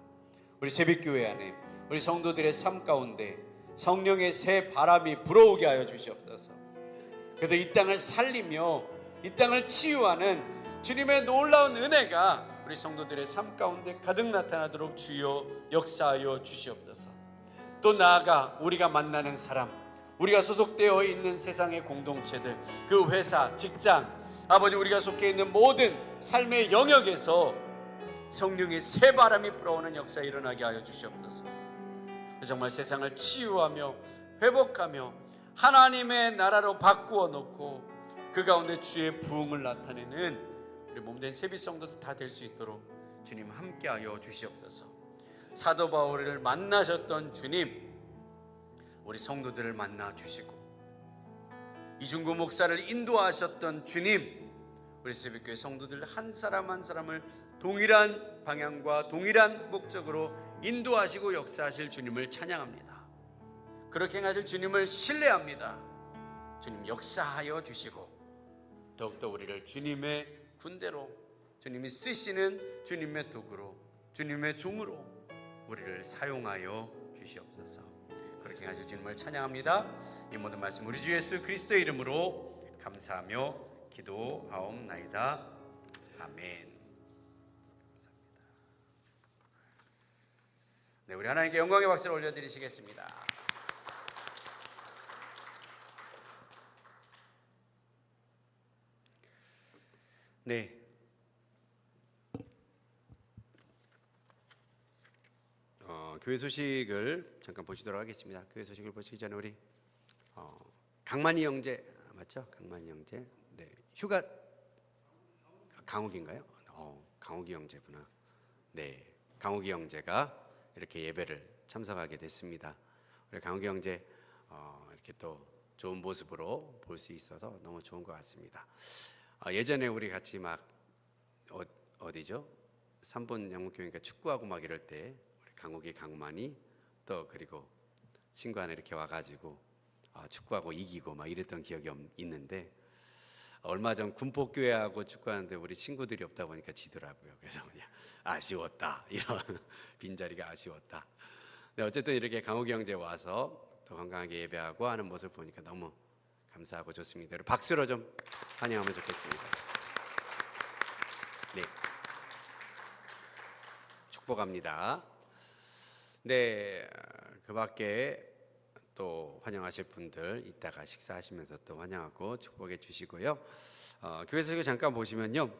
우리 새벽교회 안에 우리 성도들의 삶 가운데 성령의 새 바람이 불어오게 하여 주시옵소서. 그래서 이 땅을 살리며 이 땅을 치유하는 주님의 놀라운 은혜가 우리 성도들의 삶 가운데 가득 나타나도록 주여 역사하여 주시옵소서. 또 나아가 우리가 만나는 사람, 우리가 소속되어 있는 세상의 공동체들, 그 회사, 직장, 아버지 우리가 속해 있는 모든 삶의 영역에서 성령의 새 바람이 불어오는 역사 일어나게 하여 주시옵소서. 정말 세상을 치유하며 회복하며 하나님의 나라로 바꾸어 놓고 그 가운데 주의 부흥을 나타내는 우리 몸된 세비 성도들 다 될 수 있도록 주님 함께하여 주시옵소서. 사도 바울을 만나셨던 주님, 우리 성도들을 만나 주시고 이중구 목사를 인도하셨던 주님, 우리 새벽교회 성도들 한 사람 한 사람을 동일한 방향과 동일한 목적으로 인도하시고 역사하실 주님을 찬양합니다. 그렇게 행하실 주님을 신뢰합니다. 주님 역사하여 주시고 더욱더 우리를 주님의 군대로, 주님이 쓰시는 주님의 도구로, 주님의 종으로 우리를 사용하여 주시옵소서. 그렇게 행하실 주님을 찬양합니다. 이 모든 말씀 우리 주 예수 그리스도의 이름으로 감사하며 기도하옵나이다. 아멘. 네, 우리 하나님께 영광의 박수를 올려드리시겠습니다. 네. 교회 소식을 잠깐 보시도록 하겠습니다. 교회 소식을 보시기 전에 우리 강만희 형제 맞죠? 강만희 형제. 네. 휴가 강욱인가요? 강욱이 형제구나. 네. 강욱이 형제가 이렇게 예배를 참석하게 됐습니다. 우리 강욱이 형제 이렇게 또 좋은 모습으로 볼 수 있어서 너무 좋은 것 같습니다. 예전에 우리 같이 막 어디죠? 3번 영목교회니까 축구하고 막 이럴 때 우리 강욱이 강만이 또 그리고 친구 하나 이렇게 와가지고 축구하고 이기고 막 이랬던 기억이 있는데, 얼마 전 군포교회하고 축구하는데 우리 친구들이 없다 보니까 지더라고요. 그래서 그냥 아쉬웠다, 이런 빈자리가 아쉬웠다. 네, 어쨌든 이렇게 강욱이 형제 와서 또 건강하게 예배하고 하는 모습을 보니까 너무 감사하고 좋습니다. 박수로 좀 환영하면 좋겠습니다. 네, 축복합니다. 네, 그 밖에 또 환영하실 분들 이따가 식사하시면서 또 환영하고 축복해 주시고요. 교회 소식 잠깐 보시면요,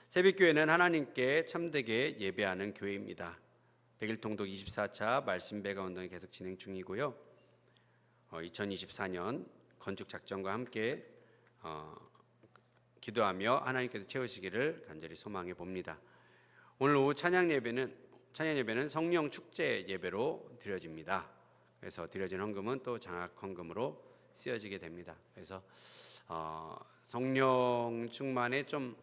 새벽교회는 하나님께 참되게 예배하는 교회입니다. 100일 통독 24차 말씀 배가 운동이 계속 진행 중이고요. 2024년 건축 작전과 함께 기도하며 하나님께서 채우시기를 간절히 소망해 봅니다. 오늘 오후 찬양 예배는 성령 축제 예배로 드려집니다. 그래서 드려진 헌금은 또 장학 헌금으로 쓰여지게 됩니다. 그래서 성령 충만의 좀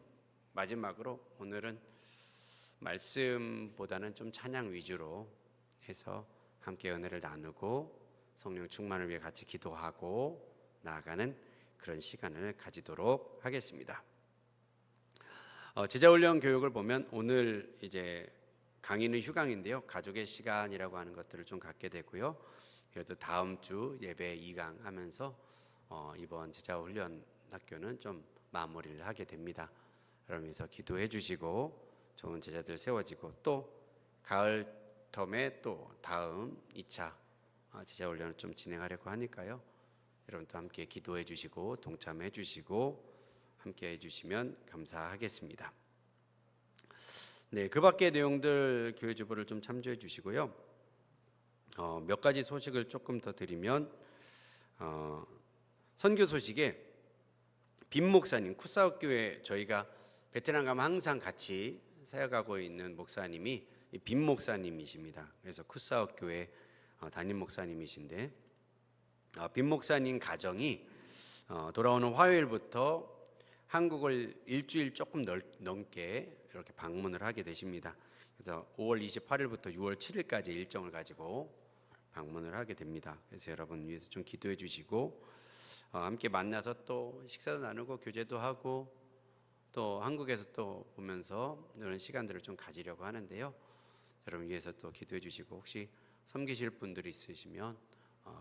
마지막으로 오늘은 말씀보다는 좀 찬양 위주로 해서 함께 은혜를 나누고 성령 충만을 위해 같이 기도하고 나아가는 그런 시간을 가지도록 하겠습니다. 제자훈련 교육을 보면 오늘 이제 강의는 휴강인데요, 가족의 시간이라고 하는 것들을 좀 갖게 되고요. 그래도 다음 주 예배 2강 하면서 이번 제자훈련 학교는 좀 마무리를 하게 됩니다. 그러면서 기도해 주시고 좋은 제자들 세워지고 또 가을 텀에 또 다음 2차 제자훈련을 좀 진행하려고 하니까요. 여러분도 함께 기도해 주시고 동참해 주시고 함께 해 주시면 감사하겠습니다. 네, 그 밖의 내용들 교회 주보를 좀 참조해 주시고요. 몇 가지 소식을 조금 더 드리면 선교 소식에 빈 목사님, 쿠사우 교회 저희가 베트남 가면 항상 같이 사역하고 있는 목사님이 빈 목사님이십니다. 그래서 쿠사우 교회 담임 목사님이신데, 빈 목사님 가정이 돌아오는 화요일부터 한국을 일주일 조금 넘게 이렇게 방문을 하게 되십니다. 그래서 5월 28일부터 6월 7일까지 일정을 가지고 방문을 하게 됩니다. 그래서 여러분 위해서 좀 기도해 주시고 함께 만나서 또 식사도 나누고 교제도 하고 또 한국에서 또 보면서 이런 시간들을 좀 가지려고 하는데요. 여러분 위해서 또 기도해 주시고 혹시 섬기실 분들이 있으시면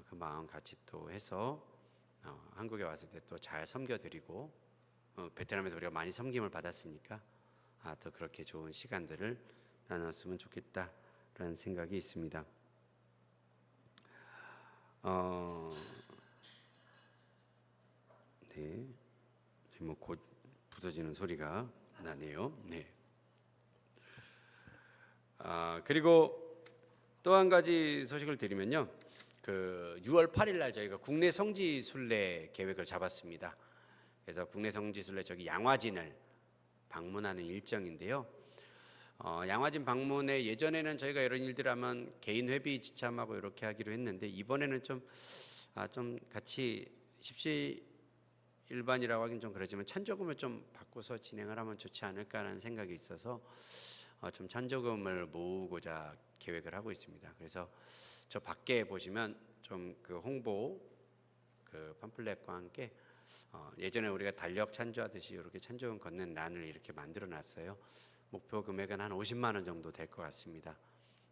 그 마음 같이 또 해서 한국에 왔을 때 또 잘 섬겨드리고 베트남에서 우리가 많이 섬김을 받았으니까 더 그렇게 좋은 시간들을 나눴으면 좋겠다라는 생각이 있습니다. 네, 뭐 곧 부서지는 소리가 나네요. 네. 그리고 또 한 가지 소식을 드리면요, 그 6월 8일 날 저희가 국내 성지 순례 계획을 잡았습니다. 그래서 국내 성지 순례 저기 양화진을 방문하는 일정인데요. 양화진 방문에 예전에는 저희가 이런 일들 하면 개인 회비 지참하고 이렇게 하기로 했는데 이번에는 좀 같이 십시일반이라고 하긴 좀 그러지만 찬조금을 좀 바꿔서 진행을 하면 좋지 않을까라는 생각이 있어서 좀 찬조금을 모으고자 계획을 하고 있습니다. 그래서 저 밖에 보시면 좀 그 홍보 그 팜플렛과 함께 예전에 우리가 달력 찬조하듯이 이렇게 찬조금 걷는 란을 이렇게 만들어 놨어요. 목표 금액은 한 50만 원 정도 될 것 같습니다.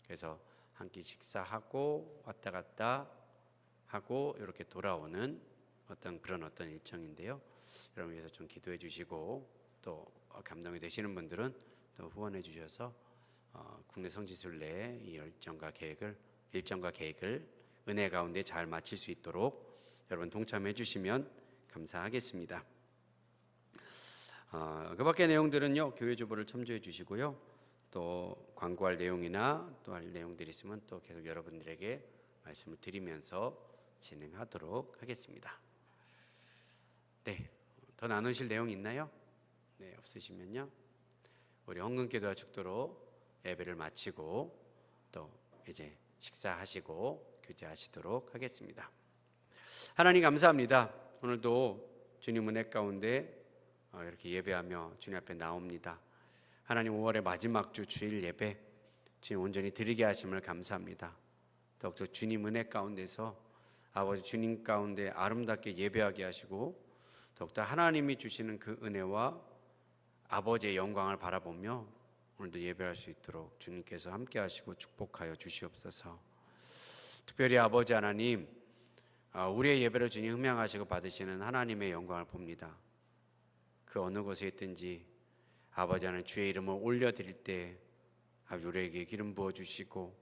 그래서 한 끼 식사하고 왔다 갔다 하고 이렇게 돌아오는 어떤 일정인데요. 여러분 위해서 좀 기도해 주시고 또 감동이 되시는 분들은 또 후원해 주셔서 국내 성지순례 이 일정과 계획을 은혜 가운데 잘 마칠 수 있도록 여러분 동참해 주시면 감사하겠습니다. 그 밖의 내용들은요, 교회 주보를 참조해 주시고요. 또 광고할 내용이나 또 할 내용들이 있으면 또 계속 여러분들에게 말씀을 드리면서 진행하도록 하겠습니다. 네, 더 나누실 내용 있나요? 네, 없으시면요, 우리 헌금기도와 축도로 예배를 마치고 또 이제 식사하시고 교제하시도록 하겠습니다. 하나님 감사합니다. 오늘도 주님 은혜 가운데 이렇게 예배하며 주님 앞에 나옵니다. 하나님 5월의 마지막 주 주일 예배 주님 온전히 드리게 하심을 감사합니다. 더욱더 주님 은혜 가운데서 아버지 주님 가운데 아름답게 예배하게 하시고 더욱더 하나님이 주시는 그 은혜와 아버지의 영광을 바라보며 오늘도 예배할 수 있도록 주님께서 함께 하시고 축복하여 주시옵소서. 특별히 아버지 하나님, 우리의 예배를 주님 흠양하시고 받으시는 하나님의 영광을 봅니다. 그 어느 곳에 있든지 아버지 하나님 주의 이름을 올려드릴 때 아버지 우리에게 기름 부어주시고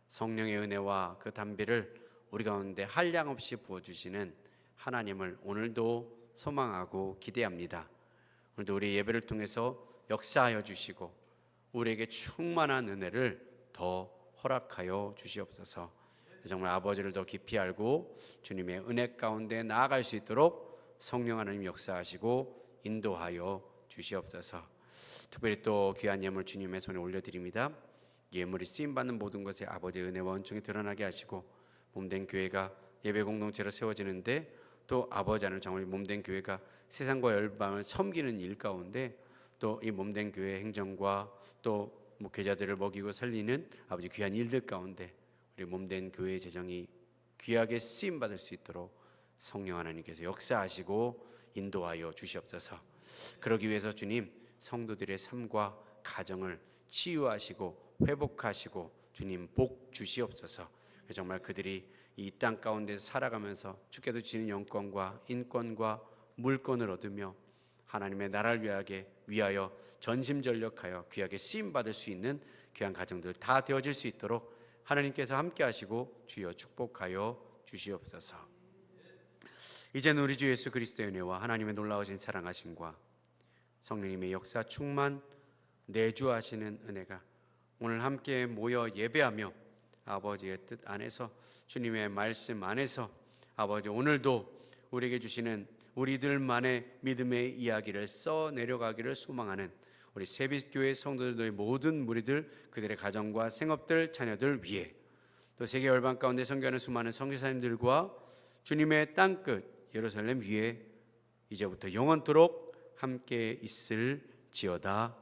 성령의 은혜와 그 담비를 우리 가운데 한량없이 부어주시는 하나님을 오늘도 소망하고 기대합니다. 오늘도 우리 예배를 통해서 역사하여 주시고 우리에게 충만한 은혜를 더 허락하여 주시옵소서. 정말 아버지를 더 깊이 알고 주님의 은혜 가운데 나아갈 수 있도록 성령 하나님 역사하시고 인도하여 주시옵소서. 특별히 또 귀한 예물 주님의 손에 올려드립니다. 예물이 쓰임받는 모든 것에 아버지의 은혜와 은총이 드러나게 하시고 몸된 교회가 예배 공동체로 세워지는데 또 아버지 하나님 정말 몸된 교회가 세상과 열방을 섬기는 일 가운데 또 이 몸된 교회 행정과 또 목회자들을 먹이고 살리는 아버지 귀한 일들 가운데 우리 몸된 교회의 재정이 귀하게 쓰임받을 수 있도록 성령 하나님께서 역사하시고 인도하여 주시옵소서. 그러기 위해서 주님 성도들의 삶과 가정을 치유하시고 회복하시고 주님 복 주시옵소서. 정말 그들이 이 땅 가운데 살아가면서 주께서 주시는 영권과 인권과 물권을 얻으며 하나님의 나라를 위하여 전심전력하여 귀하게 쓰임받을 수 있는 귀한 가정들 다 되어질 수 있도록 하나님께서 함께 하시고 주여 축복하여 주시옵소서. 이제는 우리 주 예수 그리스도의 은혜와 하나님의 놀라우신 사랑하심과 성령님의 역사 충만 내주하시는 은혜가 오늘 함께 모여 예배하며 아버지의 뜻 안에서 주님의 말씀 안에서 아버지 오늘도 우리에게 주시는 우리들만의 믿음의 이야기를 써 내려가기를 소망하는 우리 세빛교회 성도들의 모든 무리들 그들의 가정과 생업들 자녀들 위해 또 세계 열방 가운데 선교하는 수많은 선교사님들과 주님의 땅끝 예루살렘 위에 이제부터 영원토록 함께 있을지어다.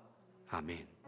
아멘.